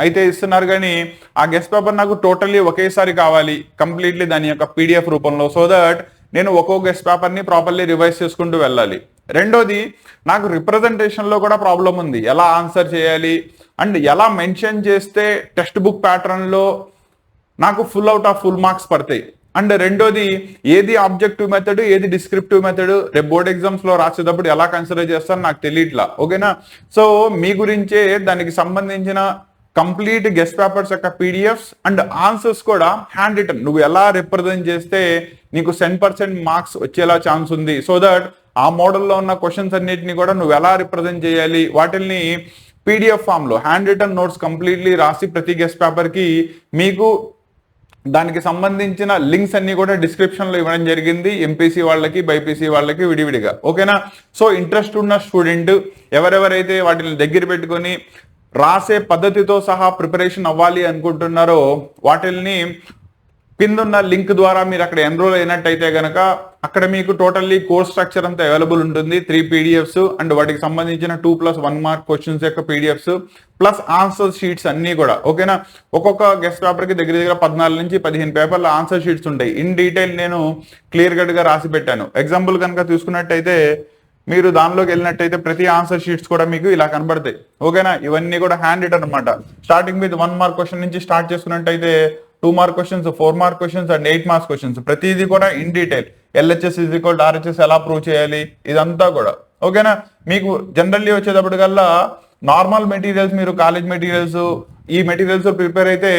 అయితే ఇస్తున్నారు కానీ ఆ గెస్ట్ పేపర్ నాకు టోటల్లీ ఒకేసారి కావాలి, కంప్లీట్లీ దాని యొక్క పీడిఎఫ్ రూపంలో, సో దట్ నేను ఒక్కో గెస్ట్ పేపర్ ని ప్రాపర్లీ రివైజ్ చేసుకుంటూ వెళ్ళాలి. రెండోది నాకు రిప్రజెంటేషన్ లో కూడా ప్రాబ్లం ఉంది, ఎలా ఆన్సర్ చేయాలి అండ్ ఎలా మెన్షన్ చేస్తే టెక్స్ట్ బుక్ ప్యాటర్న్ లో నాకు full out of full marks పడతాయి. అండ్ రెండోది ఏది ఆబ్జెక్టివ్ మెథడ్, ఏది డిస్క్రిప్టివ్ మెథడ్, రేపు బోర్డ్ ఎగ్జామ్స్ లో రాసేటప్పుడు ఎలా కన్సిడర్ చేస్తారో నాకు తెలియట్లా. ఓకేనా? సో మీ గురించే దానికి సంబంధించిన కంప్లీట్ గెస్ట్ పేపర్స్ యొక్క పీడిఎఫ్స్ అండ్ ఆన్సర్స్ కూడా హ్యాండ్ రిటన్, నువ్వు ఎలా రిప్రజెంట్ చేస్తే నీకు 10% మార్క్స్ వచ్చేలా ఛాన్స్ ఉంది, సో దట్ ఆ మోడల్లో ఉన్న క్వశ్చన్స్ అన్నిటిని కూడా నువ్వు ఎలా రిప్రజెంట్ చేయాలి వాటిని పీడిఎఫ్ ఫామ్ లో హ్యాండ్ రిటన్ నోట్స్ కంప్లీట్లీ రాసి ప్రతి గెస్ట్ పేపర్ కి మీకు దానికి సంబంధించిన లింక్స్ అన్ని కూడా డిస్క్రిప్షన్ లో ఇవ్వడం జరిగింది, ఎంపీసీ వాళ్ళకి బైపీసీ వాళ్ళకి విడివిడిగా. ఓకేనా? సో ఇంట్రెస్ట్ ఉన్న స్టూడెంట్ ఎవరెవరైతే వాటిని దగ్గర పెట్టుకొని రాసే పద్ధతితో సహా ప్రిపరేషన్ అవ్వాలి అనుకుంటున్నారో వాటిని కిందున్న లింక్ ద్వారా మీరు అక్కడ ఎన్రోల్ అయినట్టయితే గనక అక్కడ మీకు టోటల్లీ కోర్స్ స్ట్రక్చర్ అంతా అవైలబుల్ ఉంటుంది, 3 పీడిఎఫ్స్ అండ్ వాటికి సంబంధించిన 2+1 మార్క్ క్వశ్చన్స్ యొక్క పీడిఎఫ్స్ ప్లస్ ఆన్సర్ షీట్స్ అన్ని కూడా. ఓకేనా? ఒక్కొక్క గెస్ట్ పేపర్ కి దగ్గర 14 నుంచి 15 పేపర్ల ఆన్సర్ షీట్స్ ఉంటాయి. ఇన్ డీటెయిల్ నేను క్లియర్ కట్ గా రాసి పెట్టాను. ఎగ్జాంపుల్ కనుక తీసుకున్నట్టయితే మీరు దానిలోకి వెళ్ళినట్టయితే ప్రతి ఆన్సర్ షీట్స్ కూడా మీకు ఇలా కనబడతాయి. ఓకేనా, ఇవన్నీ కూడా హ్యాండ్ రిటన్ అనమాట. స్టార్టింగ్ విత్ 1 మార్క్ క్వశ్చన్ నుంచి స్టార్ట్ చేసుకున్నట్టయితే 2 mark questions, 4 mark questions and 8 marks questions, ప్రతిదీ కూడా in detail. LHS is equal to RHS ఎలా ప్రూవ్ చేయాలి ఇదంతా కూడా. ఓకేనా, మీకు జనరల్లీ వచ్చేటప్పటికల్లా నార్మల్ మెటీరియల్స్, మీరు కాలేజ్ మెటీరియల్స్ ఈ మెటీరియల్స్ ప్రిపేర్ అయితే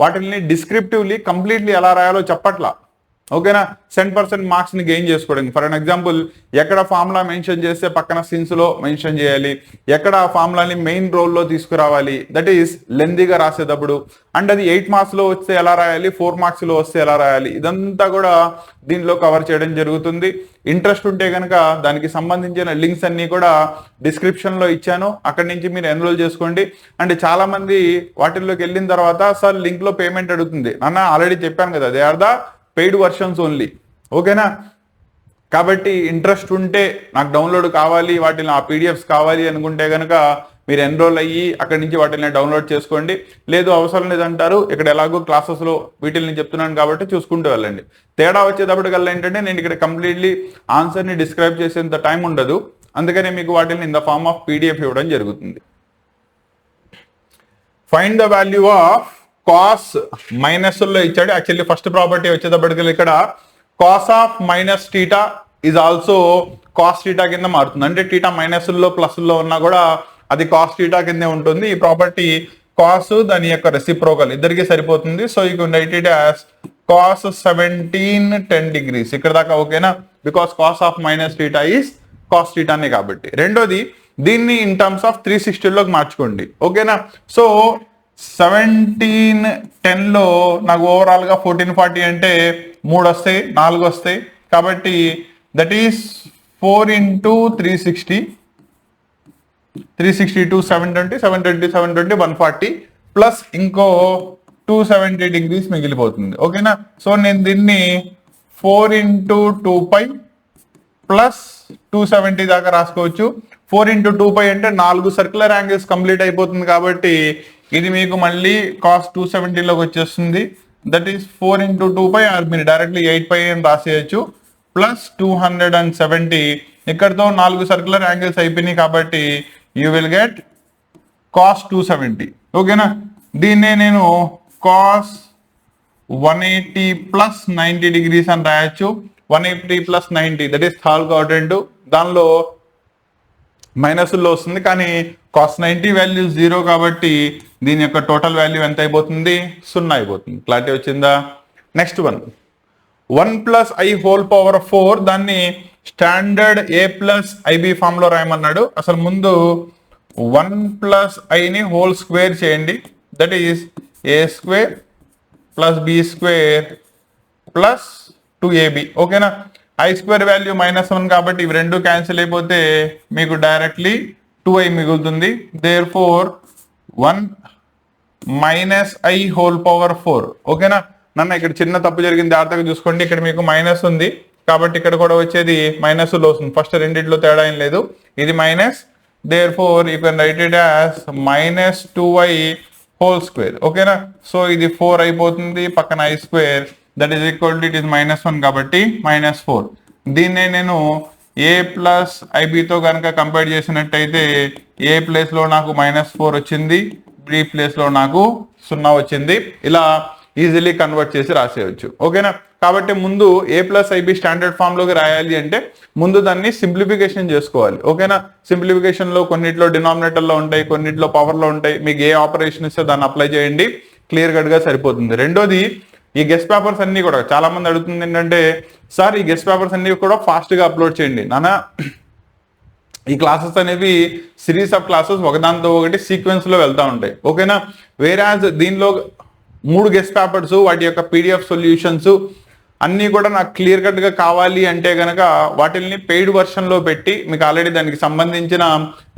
వాటిని డిస్క్రిప్టివ్లీ కంప్లీట్లీ ఎలా రాయాలో చెప్పట్లా. ఓకేనా, 10% మార్క్స్ ని గెయిన్ చేసుకోవడానికి. ఫర్ అన్ ఎగ్జాంపుల్, ఎక్కడ ఫార్ములా మెన్షన్ చేస్తే పక్కన సీన్స్ లో మెన్షన్ చేయాలి, ఎక్కడ ఆ ఫార్ములాని మెయిన్ రోల్ లో తీసుకురావాలి, దట్ ఈస్ లెందీగా రాసేటప్పుడు. అండ్ అది 8 మార్క్స్ లో వస్తే ఎలా రాయాలి, 4 మార్క్స్ లో వస్తే ఎలా రాయాలి, ఇదంతా కూడా దీనిలో కవర్ చేయడం జరుగుతుంది. ఇంట్రెస్ట్ ఉంటే కనుక దానికి సంబంధించిన లింక్స్ అన్ని కూడా డిస్క్రిప్షన్ లో ఇచ్చాను, అక్కడి నుంచి మీరు ఎన్రోల్ చేసుకోండి. అండ్ చాలా మంది వాటిల్లోకి వెళ్ళిన తర్వాత సార్ లింక్ లో పేమెంట్ అడుగుతుంది. నాన్న ఆల్రెడీ చెప్పాను కదా, they are the paid versions only. ఓకేనా, కాబట్టి ఇంట్రెస్ట్ ఉంటే నాకు డౌన్లోడ్ కావాలి, వాటిని ఆ పీడిఎఫ్స్ కావాలి అనుకుంటే కనుక మీరు ఎన్రోల్ అయ్యి అక్కడి నుంచి వాటిని డౌన్లోడ్ చేసుకోండి. లేదు అవసరం లేదంటారు, ఇక్కడ ఎలాగో క్లాసెస్లో వీటిని చెప్తున్నాను కాబట్టి చూసుకుంటూ వెళ్ళండి. తేడా వచ్చేటప్పటికల్లా ఏంటంటే నేను ఇక్కడ కంప్లీట్లీ ఆన్సర్ని డిస్క్రైబ్ చేసేంత టైం ఉండదు, అందుకనే మీకు వాటిని in the form of PDF ఇవ్వడం జరుగుతుంది. Find the value of cos minus లో ఇచ్చాడు. యాక్చువల్లీ ఫస్ట్ ప్రాపర్టీ వచ్చేటప్పటికి ఇక్కడ cos of minus theta is also cos theta కింద మారుతుంది. అంటే టీటా మైనస్ లో ప్లస్ లో ఉన్నా కూడా అది కాస్ టీటా కిందే ఉంటుంది. ఈ ప్రాపర్టీ కాస్ దాని యొక్క రెసిప్రోకల్ ఇద్దరికి సరిపోతుంది. So you can write it as cos 17 degrees ఇక్కడ దాకా. ఓకేనా, because cos of minus theta is cos టీటానే కాబట్టి. రెండోది, దీన్ని ఇన్ టర్మ్స్ ఆఫ్ 360 లోకి మార్చుకోండి. ఓకేనా, సో 1710 లో నాకు ఓవరాల్ గా 1440 అంటే 3 వస్తాయి, 4 వస్తాయి. కాబట్టి దట్ ఈస్ 4 into 360, 362 720, 720 720 140 ప్లస్ ఇంకో 270 degrees మిగిలిపోతుంది. ఓకేనా, సో నేను దీన్ని 4 into 2π ప్లస్ 270 దాకా రాసుకోవచ్చు. 4 into 2π అంటే 4 సర్క్యులర్ యాంగిల్స్ కంప్లీట్ అయిపోతుంది. కాబట్టి ఇది మీకు మళ్ళీ కాస్ 270 లోకి వచ్చేస్తుంది. దట్ ఈస్ 4 into 2π, మీరు డైరెక్ట్లీ 8π అని రాసేయచ్చు, ప్లస్ 270. ఇక్కడతో 4 సర్క్యులర్ యాంగిల్స్ అయిపోయినాయి కాబట్టి యూ విల్ గెట్ కాస్ 270. ఓకేనా, దీన్నే నేను కాస్ 180 ప్లస్ 90 degrees అని రాయొచ్చు. 180 plus 90 that is third quadrant. దానిలో మైనస్లో వస్తుంది, కానీ కాస్ 90 వాల్యూ 0 కాబట్టి దీని యొక్క టోటల్ వాల్యూ ఎంత అయిపోతుంది, 0 అయిపోతుంది. క్లారిటీ వచ్చిందా? Next 1 plus I whole power 4, దాన్ని standard A plus IB form లో రాయమన్నాడు. అసలు ముందు 1 ప్లస్ ఐని హోల్ స్క్వేర్ చేయండి. That is A square plus B square plus 2AB. ఓకేనా, ఐ స్క్వేర్ వాల్యూ -1 కాబట్టి ఇవి రెండు క్యాన్సిల్ అయిపోతే మీకు డైరెక్ట్లీ 2i మిగులుతుంది. Therefore 1 minus I whole power 4. ఓకేనా, నన్ను ఇక్కడ చిన్న తప్పు జరిగింది, జాగ్రత్తగా చూసుకోండి. ఇక్కడ మీకు మైనస్ ఉంది కాబట్టి ఇక్కడ కూడా వచ్చేది మైనస్ లో వస్తుంది. ఫస్ట్ రెండిట్లో తేడా ఏం లేదు, ఇది minus. Therefore you can write it as -2i whole square. ఓకేనా, సో ఇది 4 అయిపోతుంది, పక్కన I square that is equal to it is -1 కాబట్టి -4. దీన్నే నేను A ప్లస్ ఐబితో కనుక కంపేర్ చేసినట్టయితే A ప్లేస్ లో నాకు -4 వచ్చింది, B ప్లేస్ లో నాకు 0 వచ్చింది. ఇలా ఈజీలీ కన్వర్ట్ చేసి రాసేయచ్చు. ఓకేనా, కాబట్టి ముందు A plus IB standard form లోకి రాయాలి అంటే ముందు దాన్ని సింప్లిఫికేషన్ చేసుకోవాలి. ఓకేనా, సింప్లిఫికేషన్ లో కొన్నిట్లో డినామినేటర్ లో ఉంటాయి, కొన్నిట్లో పవర్ లో ఉంటాయి. మీకు ఏ ఆపరేషన్ ఇస్తే దాన్ని అప్లై చేయండి, క్లియర్ కట్ గా సరిపోతుంది. రెండోది, ఈ గెస్ట్ పేపర్స్ అన్ని కూడా చాలా మంది అడుగుతుంది ఏంటంటే, సార్ ఈ గెస్ట్ పేపర్స్ అన్ని కూడా ఫాస్ట్ గా అప్లోడ్ చేయండి. నాన్న ఈ క్లాసెస్ అనేవి సిరీస్ ఆఫ్ క్లాసెస్ ఒకదాంతో ఒకటి సీక్వెన్స్ లో వెళ్తా ఉంటాయి. ఓకేనా, వేరాజ్ దీనిలో 3 గెస్ట్ పేపర్స్, వాటి యొక్క PDF సొల్యూషన్స్ అన్నీ కూడా నాకు క్లియర్ కట్ గా కావాలి అంటే కనుక వాటిని పెయిడ్ వర్షన్ లో పెట్టి మీకు ఆల్రెడీ దానికి సంబంధించిన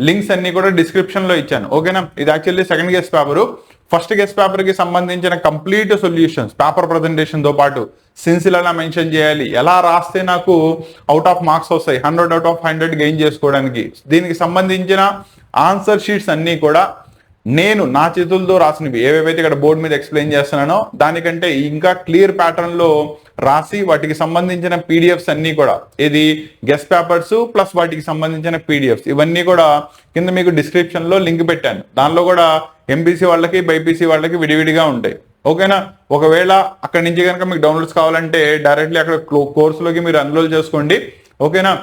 లింక్స్ అన్ని కూడా డిస్క్రిప్షన్ లో ఇచ్చాను. ఓకేనా, ఇది actually second guest paper. First guest paper కి సంబంధించిన కంప్లీట్ సొల్యూషన్స్ పేపర్ ప్రజెంటేషన్ తో పాటు సిన్సిల్ ఎలా మెన్షన్ చేయాలి, ఎలా రాస్తే నాకు అవుట్ ఆఫ్ మార్క్స్ వస్తాయి, 100 out of 100 గెయిన్ చేసుకోవడానికి, దీనికి సంబంధించిన ఆన్సర్ షీట్స్ అన్ని కూడా నేను నా చేతులతో రాసినవి ఏవేవైతే ఇక్కడ బోర్డు మీద ఎక్స్ప్లెయిన్ చేస్తున్నానో దానికంటే ఇంకా క్లియర్ ప్యాటర్న్ లో రాసి వాటికి సంబంధించిన పీడిఎఫ్స్ అన్ని కూడా ఇది గెస్ట్ పేపర్స్ ప్లస్ వాటికి సంబంధించిన పీడిఎఫ్స్ ఇవన్నీ కూడా కింద మీకు డిస్క్రిప్షన్ లో లింక్ పెట్టాను. దానిలో కూడా ఎంపీసీ వాళ్ళకి బైపీసీ వాళ్ళకి విడివిడిగా ఉంటాయి. ఓకేనా? ఒకవేళ అక్కడి నుంచి కనుక మీకు డౌన్లోడ్స్ కావాలంటే డైరెక్ట్లీ అక్కడ కోర్సులోకి మీరు ఎన్రోల్ చేసుకోండి. ఓకేనా?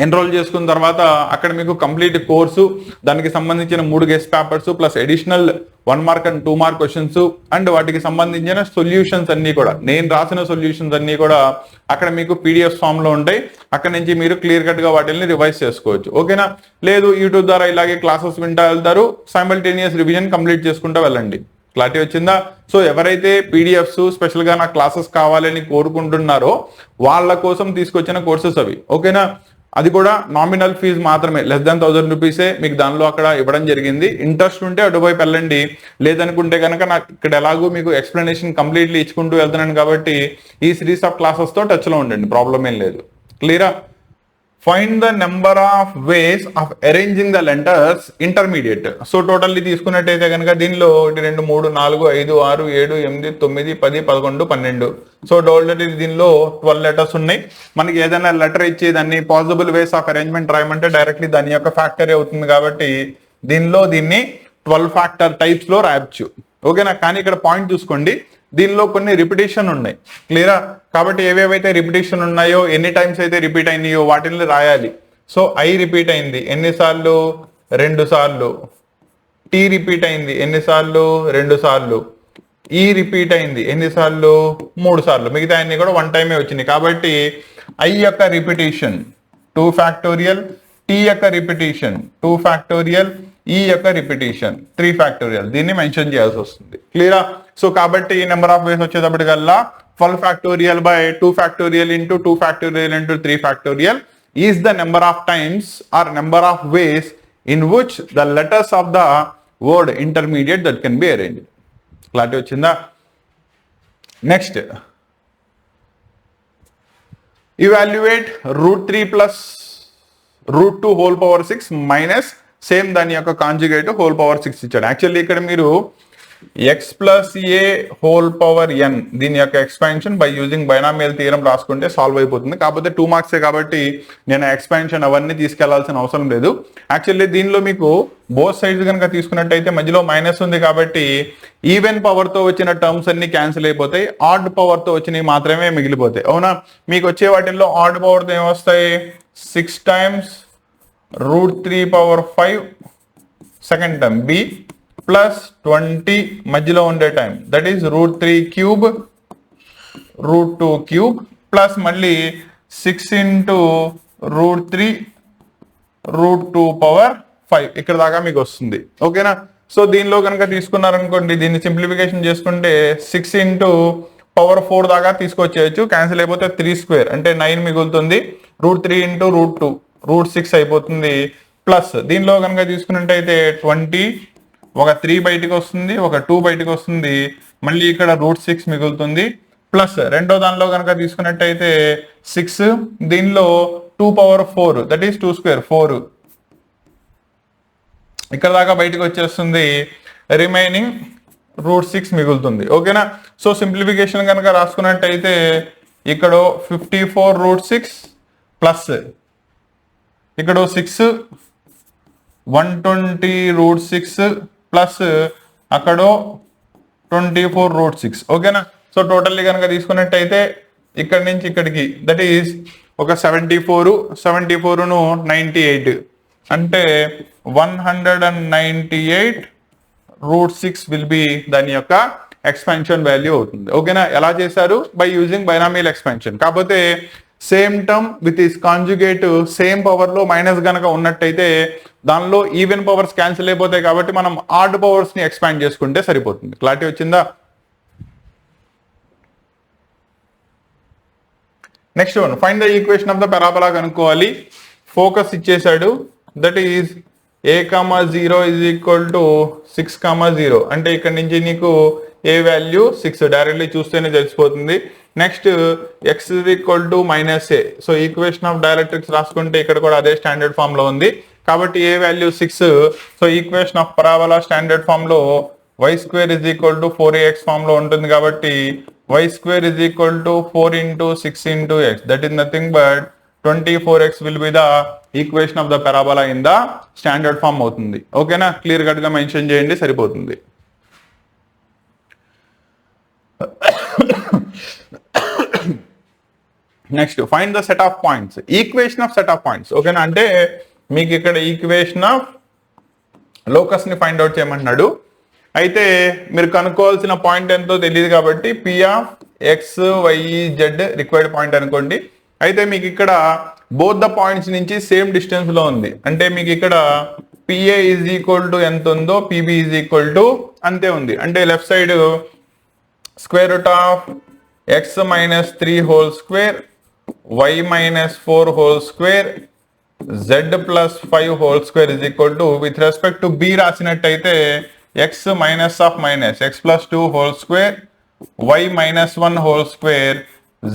ఎన్రోల్ చేసుకున్న తర్వాత అక్కడ మీకు కంప్లీట్ కోర్సు దానికి సంబంధించిన 3 guest papers plus additional 1 mark and 2 mark questions and వాటికి సంబంధించిన సొల్యూషన్స్ అన్ని కూడా నేను రాసిన సొల్యూషన్స్ అన్ని కూడా అక్కడ మీకు పీడిఎఫ్ ఫామ్ లో ఉంటాయి. అక్కడ నుంచి మీరు క్లియర్ కట్ గా వాటిని రివైజ్ చేసుకోవచ్చు. ఓకేనా? లేదు యూట్యూబ్ ద్వారా ఇలాగే క్లాసెస్ వింటా వెళ్తారు, సైమల్టేనియస్ రివిజన్ కంప్లీట్ చేసుకుంటూ వెళ్ళండి. క్లారిటీ వచ్చిందా? సో ఎవరైతే పీడిఎఫ్స్ స్పెషల్ గా నా క్లాసెస్ కావాలని కోరుకుంటున్నారో వాళ్ళ కోసం తీసుకొచ్చిన కోర్సెస్ అవి. ఓకేనా? అది కూడా నామినల్ ఫీజు మాత్రమే, లెస్ దాన్ 1000 రూపీసే మీకు దానిలో అక్కడ ఇవ్వడం జరిగింది. ఇంట్రెస్ట్ ఉంటే అటువైపు వెళ్ళండి, లేదనుకుంటే కనుక నాకు ఇక్కడ ఎలాగో మీకు ఎక్స్ప్లెనేషన్ కంప్లీట్లీ ఇచ్చుకుంటూ వెళ్తున్నాను కాబట్టి ఈ సిరీస్ ఆఫ్ క్లాసెస్ తో టచ్ లో ఉండండి, ప్రాబ్లం ఏం లేదు. క్లియరా? Find the number of ways of arranging the letters intermediate. So totally తీసుకున్నట్టయితే కనుక దీనిలో 1 2 3 4 5 6 7 8 9 10 11 12. సో టోటల్లీ దీనిలో 12 లెటర్స్ ఉన్నాయి. మనకి ఏదైనా లెటర్ ఇచ్చి దాన్ని పాసిబుల్ వేస్ ఆఫ్ అరేంజ్మెంట్ రాయమంటే డైరెక్ట్లీ దాని యొక్క ఫ్యాక్టర్ అవుతుంది కాబట్టి దీన్ని 12 ఫ్యాక్టర్ టైప్స్ లో రాయొచ్చు. ఓకేనా? కానీ ఇక్కడ పాయింట్ చూసుకోండి, దీనిలో కొన్ని రిపిటేషన్ ఉన్నాయి. క్లియరా? కాబట్టి ఏవేవైతే రిపిటేషన్ ఉన్నాయో ఎన్ని టైమ్స్ అయితే రిపీట్ అయినాయో వాటిని రాయాలి. సో ఐ రిపీట్ అయింది ఎన్నిసార్లు? 2 సార్లు. టీ రిపీట్ అయింది ఎన్నిసార్లు? 2 సార్లు. ఈ రిపీట్ అయింది ఎన్నిసార్లు? 3 సార్లు. మిగతా అన్ని కూడా 1 టైమే వచ్చింది. కాబట్టి ఐ యొక్క రిపిటేషన్ 2 ఫ్యాక్టోరియల్, టీ యొక్క రిపిటేషన్ 2 ఫ్యాక్టోరియల్, ఈ యొక్క రిపిటేషన్ 3 ఫ్యాక్టోరియల్. దీన్ని మెన్షన్ చేయాల్సి వస్తుంది. క్లియరా? సో కాబట్టి నెంబర్ ఆఫ్ వేస్ వచ్చేటప్పటికల్లా 12 factorial by 2 factorial into 2 factorial into 3 factorial is the number of times or number of ways in which the letters of the word intermediate that can be arranged. Clarity వచ్చిందా? Next, evaluate √3 plus √2 whole power 6 minus same దాని యొక్క conjugate whole power 6 ఇచ్చాడు. Actually ఇక్కడ మీరు x plus ఏ whole power n దీని యొక్క expansion by using binomial theorem రాసుకుంటే solve అయిపోతుంది. కాకపోతే 2 మార్క్సే కాబట్టి నేను ఎక్స్పాన్షన్ అవన్నీ తీసుకెళ్లాల్సిన అవసరం లేదు. యాక్చువల్లీ దీనిలో మీకు బోత్ సైడ్స్ కనుక తీసుకున్నట్టయితే మధ్యలో మైనస్ ఉంది కాబట్టి ఈవెన్ పవర్ తో వచ్చిన టర్మ్స్ అన్ని క్యాన్సిల్ అయిపోతాయి, ఆడ్ పవర్ తో వచ్చినవి మాత్రమే మిగిలిపోతాయి. అవునా? మీకు వచ్చే వాటిల్లో ఆడ్ పవర్ తో ఏమొస్తాయి? 6 times √3 power 5 second term B plus 20 మధ్యలో ఉండే time that is √3 cube √2 cube plus మళ్ళీ 6 ఇంటూ √3 √2 పవర్ 5 ఇక్కడ దాకా మీకు వస్తుంది. ఓకేనా? సో దీనిలో కనుక తీసుకున్నారనుకోండి, దీన్ని సింప్లిఫికేషన్ చేసుకుంటే 6 ఇంటూ పవర్ 4 దాకా తీసుకొచ్చేయచ్చు. క్యాన్సిల్ అయిపోతే 3 స్క్వేర్ అంటే 9 మిగులుతుంది. √3 ఇంటూ √2 √6 అయిపోతుంది. ప్లస్ దీనిలో కనుక తీసుకున్నట్టయితే 20 ఒక 3 బయటకు వస్తుంది, ఒక 2 బయటకు వస్తుంది, మళ్ళీ ఇక్కడ √6 మిగులుతుంది. ప్లస్ రెండో దానిలో కనుక తీసుకున్నట్టయితే 6 దీనిలో 2 పవర్ 4 దట్ ఈస్ 2 స్క్వేర్ 4 ఇక్కడ దాకా బయటకు వచ్చేస్తుంది. రిమైనింగ్ √6 మిగులుతుంది. ఓకేనా? సో సింప్లిఫికేషన్ కనుక రాసుకున్నట్టయితే ఇక్కడ 54 √6 ప్లస్ ఇక్కడ 6 120 √6 ప్లస్ అక్కడ 24 √6. ఓకేనా? సో టోటల్లీ కనుక తీసుకున్నట్టయితే ఇక్కడ నుంచి ఇక్కడికి దట్ ఈస్ ఒక 74ను 98 అంటే 198 √6 విల్ బి దాని యొక్క ఎక్స్పాన్షన్ వాల్యూ అవుతుంది. ఓకేనా? ఎలా చేశారు? By using binomial expansion. కాకపోతే same term with is conjugate same power లో మైనస్ గనక ఉన్నట్టయితే దానిలో ఈవెన్ పవర్స్ క్యాన్సిల్ అయిపోతాయి కాబట్టి మనం ఆడ్ పవర్స్ ని ఎక్స్పాండ్ చేసుకుంటే సరిపోతుంది. క్లారిటీ వచ్చిందా? Next one, find the equation of the parabola కనుక్కోవాలి. ఫోకస్ ఇచ్చేసాడు దట్ ఈస్ a,0 = 6,0 అంటే ఇక్కడ నుంచి నీకు ఏ వాల్యూ 6 డైరెక్ట్లీ చూస్తేనే తెలిసిపోతుంది. Next x = -a. So equation of directrix రాసుకుంటే ఇక్కడ కూడా అదే స్టాండర్డ్ ఫామ్ లో ఉంది. కాబట్టి a value 6. So equation of parabola standard form లో y² is equal to 4ax form లో ఉంటుంది కాబట్టి y² is equal to 4 into 6 into x, that is nothing but 24x will be the equation of the parabola in the standard form అవుతుంది. ఓకేనా, clear cut గా mention చేయండి సరిపోతుంది. Next find the set of points, equation of set of points. ఓకేనా, అంటే మీకు ఇక్కడ equation of locus ని ఫైండ్ అవుట్ చేయమంటున్నాడు. అయితే మీరు కనుక్కోవాల్సిన పాయింట్ ఎంతో తెలియదు కాబట్టి P of X Y Z required point అనుకోండి. అయితే మీకు ఇక్కడ బోత్ ద పాయింట్స్ నుంచి సేమ్ డిస్టెన్స్ లో ఉంది, అంటే మీకు ఇక్కడ పిఏ ఈజ్ ఈక్వల్ టు ఎంత ఉందో పిబి ఈజ్ ఈక్వల్ టు అంతే ఉంది. అంటే left side square root of X minus 3 whole square y minus 4 whole square z plus 5 whole square is equal to, with respect to b రాసినట్టయితే x minus of minus x plus 2 whole square y minus 1 whole square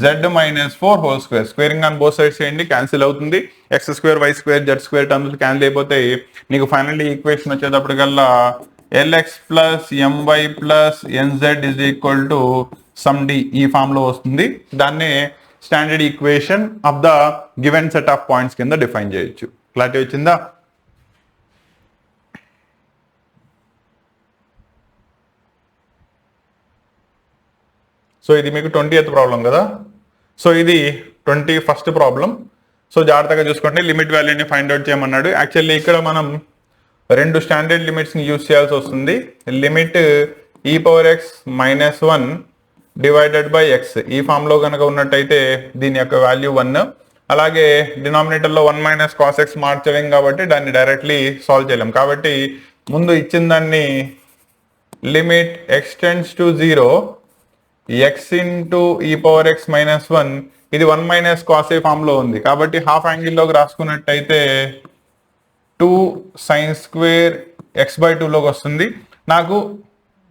z minus 4 whole square. Squaring on both sides చేయండి, cancel అవుతుంది. x square y square z square terms cancel అయిపోతాయి. నీకు finally equation వచ్చేటప్పటికల్లా lx plus my plus nz is equal to some d ఈ form లో వస్తుంది. దాన్ని standard equation of the given set of points కింద డిఫైన్ చేయొచ్చు. క్లారిటీ వచ్చిందా? సో ఇది మీకు 20th ప్రాబ్లం కదా. సో ఇది 21st ప్రాబ్లం. సో జాగ్రత్తగా చూసుకోండి, లిమిట్ వాల్యూని ఫైండ్ అవుట్ చేయమన్నాడు. యాక్చువల్లీ ఇక్కడ మనం 2 స్టాండర్డ్ లిమిట్స్ని యూజ్ చేయాల్సి వస్తుంది. Limit e⁻x-1 divided by X ఈ ఫామ్ లో కనుక ఉన్నట్టయితే దీని యొక్క వాల్యూ 1. అలాగే డినామినేటర్ లో 1 మైనస్ కాస్ ఎక్స్ మార్చలేం కాబట్టి దాన్ని డైరెక్ట్లీ సాల్వ్ చేయలేం. కాబట్టి ముందు ఇచ్చిన దాన్ని limit X tends to 0 X into e⁻x-1, ఇది 1 మైనస్ కాస్ ఏ ఫామ్ లో ఉంది కాబట్టి హాఫ్ యాంగిల్లోకి రాసుకున్నట్టయితే 2 సైన్ స్క్వేర్ x/2 లోకి వస్తుంది. నాకు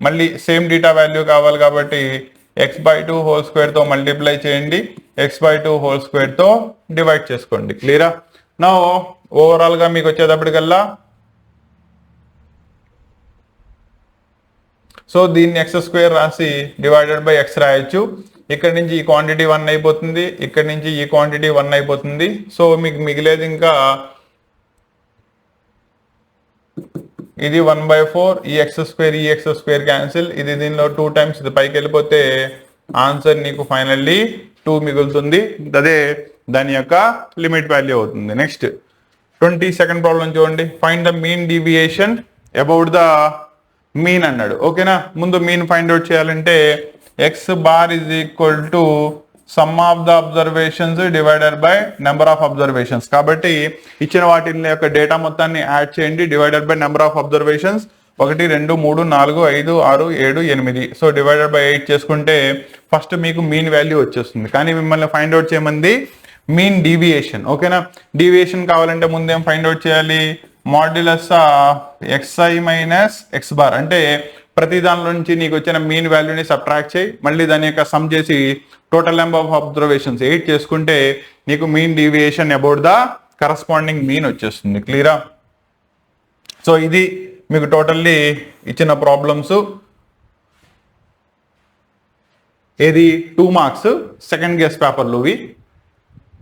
మళ్ళీ సేమ్ డీటా వాల్యూ కావాలి కాబట్టి x/2 హోల్ స్క్వేర్ తో మల్టిప్లై చేయండి, x/2 హోల్ స్క్వేర్ తో డివైడ్ చేసుకోండి. క్లియరా? నా ఓవరాల్ గా మీకు వచ్చేటప్పటికల్లా సో దీన్ని ఎక్స్ స్క్వేర్ రాసి డివైడెడ్ బై ఎక్స్ రాయొచ్చు. ఇక్కడ నుంచి ఈ క్వాంటిటీ 1 అయిపోతుంది, ఇక్కడ నుంచి ఈ క్వాంటిటీ 1 అయిపోతుంది. సో మీకు మిగిలేది ఇంకా ఇది 1/4, ఈ ఎక్స్ స్క్వేర్ క్యాన్సిల్, ఇది దీనిలో 2 టైమ్స్ ఇది పైకి వెళ్ళిపోతే ఆన్సర్ నీకు ఫైనల్లీ 2 మిగులుతుంది. అదే దాని యొక్క లిమిట్ వాల్యూ అవుతుంది. నెక్స్ట్ 22nd ప్రాబ్లం చూడండి. Find the mean deviation about the mean అన్నాడు. ఓకేనా, ముందు మీన్ ఫైండ్ అవుట్ చేయాలంటే X bar is equal to some of the observations divided by number of observations. కాబట్టి ఇచ్చిన వాటి యొక్క డేటా మొత్తాన్ని యాడ్ చేయండి, divided by number of observations 1 2 3 4 5 6 7 8. So divided by 8 చేసుకుంటే ఫస్ట్ మీకు మీన్ వాల్యూ వచ్చేస్తుంది. కానీ మిమ్మల్ని ఫైండ్ అవుట్ చేయమంది మీన్ డీవియేషన్. ఓకేనా, డీవియేషన్ కావాలంటే ముందేం ఫైండ్ అవుట్ చేయాలి? Modulus xi minus X bar, అంటే ప్రతి దానిలో నుంచి నీకు వచ్చిన మీన్ వాల్యూని సబ్ట్రాక్ట్ చేయి, మళ్ళీ దాని యొక్క సమ్ చేసి టోటల్ నెంబర్ ఆఫ్ అబ్జర్వేషన్స్ 8 చేసుకుంటే నీకు mean deviation about the corresponding mean వచ్చేస్తుంది. క్లియరా? సో ఇది మీకు టోటల్లీ ఇచ్చిన ప్రాబ్లమ్స్. ఏది 2 మార్క్స్ సెకండ్ గెస్ పేపర్లు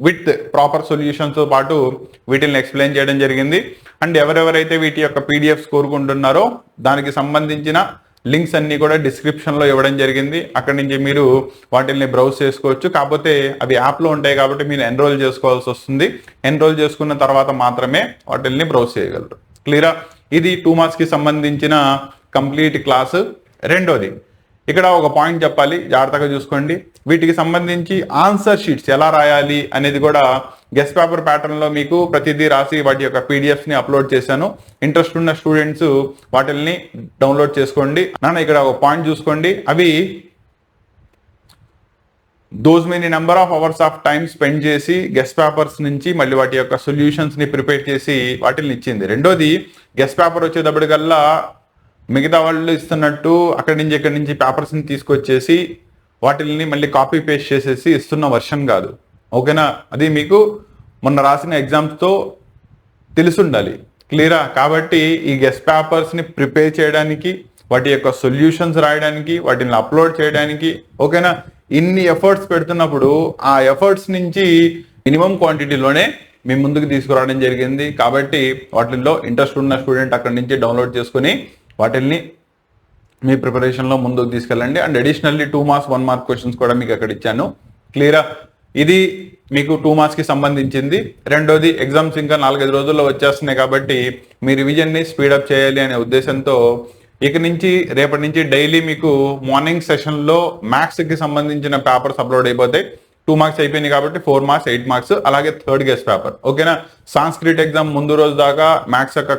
విత్ ప్రాపర్ సొల్యూషన్స్తో పాటు వీటిని ఎక్స్ప్లెయిన్ చేయడం జరిగింది. అండ్ ఎవరెవరైతే వీటి యొక్క పీడిఎఫ్స్ కోరుకుంటున్నారో దానికి సంబంధించిన లింక్స్ అన్ని కూడా డిస్క్రిప్షన్లో ఇవ్వడం జరిగింది. అక్కడి నుంచి మీరు వాటిని బ్రౌజ్ చేసుకోవచ్చు. కాకపోతే అవి యాప్లో ఉంటాయి కాబట్టి మీరు ఎన్రోల్ చేసుకోవాల్సి వస్తుంది. ఎన్రోల్ చేసుకున్న తర్వాత మాత్రమే వాటిని బ్రౌజ్ చేయగలరు. క్లియరా? ఇది 2 మార్క్స్కి సంబంధించిన కంప్లీట్ క్లాసు. రెండోది ఇక్కడ ఒక పాయింట్ చెప్పాలి, జాగ్రత్తగా చూసుకోండి. వీటికి సంబంధించి ఆన్సర్ షీట్స్ ఎలా రాయాలి అనేది కూడా గెస్ట్ పేపర్ ప్యాటర్న్లో మీకు ప్రతిదీ రాసి వాటి యొక్క పీడిఎఫ్స్ని అప్లోడ్ చేశాను. ఇంట్రెస్ట్ ఉన్న స్టూడెంట్స్ వాటిని డౌన్లోడ్ చేసుకోండి. నాన్న ఇక్కడ ఒక పాయింట్ చూసుకోండి, అవి those many number of hours of time spend చేసి గెస్ట్ పేపర్స్ నుంచి మళ్ళీ వాటి యొక్క సొల్యూషన్స్ని ప్రిపేర్ చేసి వాటిని ఇచ్చింది. రెండోది గెస్ట్ పేపర్ వచ్చేటప్పటికల్లా మిగతా వాళ్ళు ఇస్తున్నట్టు అక్కడి నుంచి పేపర్స్ని తీసుకొచ్చేసి వాటిని మళ్ళీ కాపీ పేస్ట్ చేసేసి ఇస్తున్న వర్షన్ కాదు. ఓకేనా? అది మీకు మొన్న రాసిన ఎగ్జామ్స్తో తెలిసి ఉండాలి. క్లియరా? కాబట్టి ఈ గెస్ట్ పేపర్స్ని ప్రిపేర్ చేయడానికి, వాటి యొక్క సొల్యూషన్స్ రాయడానికి, వాటిని అప్లోడ్ చేయడానికి, ఓకేనా, ఇన్ని ఎఫర్ట్స్ పెడుతున్నప్పుడు ఆ ఎఫర్ట్స్ నుంచి మినిమం క్వాంటిటీలోనే మీ ముందుకు తీసుకురావడం జరిగింది. కాబట్టి వాటిల్లో ఇంట్రెస్ట్ ఉన్న స్టూడెంట్ అక్కడి నుంచి డౌన్లోడ్ చేసుకుని వాటిల్ని మీ ప్రిపరేషన్లో ముందుకు తీసుకెళ్ళండి. And additionally 2 marks 1 mark questions కూడా మీకు అక్కడ ఇచ్చాను. క్లియరా? ఇది మీకు 2 మార్క్స్కి సంబంధించింది. రెండోది, ఎగ్జామ్స్ ఇంకా 4-5 రోజుల్లో వచ్చేస్తున్నాయి కాబట్టి మీ రివిజన్ని స్పీడప్ చేయాలి అనే ఉద్దేశంతో ఇక నుంచి రేపటి నుంచి డైలీ మీకు మార్నింగ్ సెషన్లో మ్యాథ్స్కి సంబంధించిన పేపర్స్ అప్లోడ్ అయిపోతాయి. 2 మార్క్స్ అయిపోయినాయి కాబట్టి 4 మార్క్స్ 8 మార్క్స్, అలాగే థర్డ్ గెస్ట్ పేపర్. ఓకేనా? సాంస్క్రిట్ ఎగ్జామ్ ముందు రోజు దాకా మ్యాథ్స్ యొక్క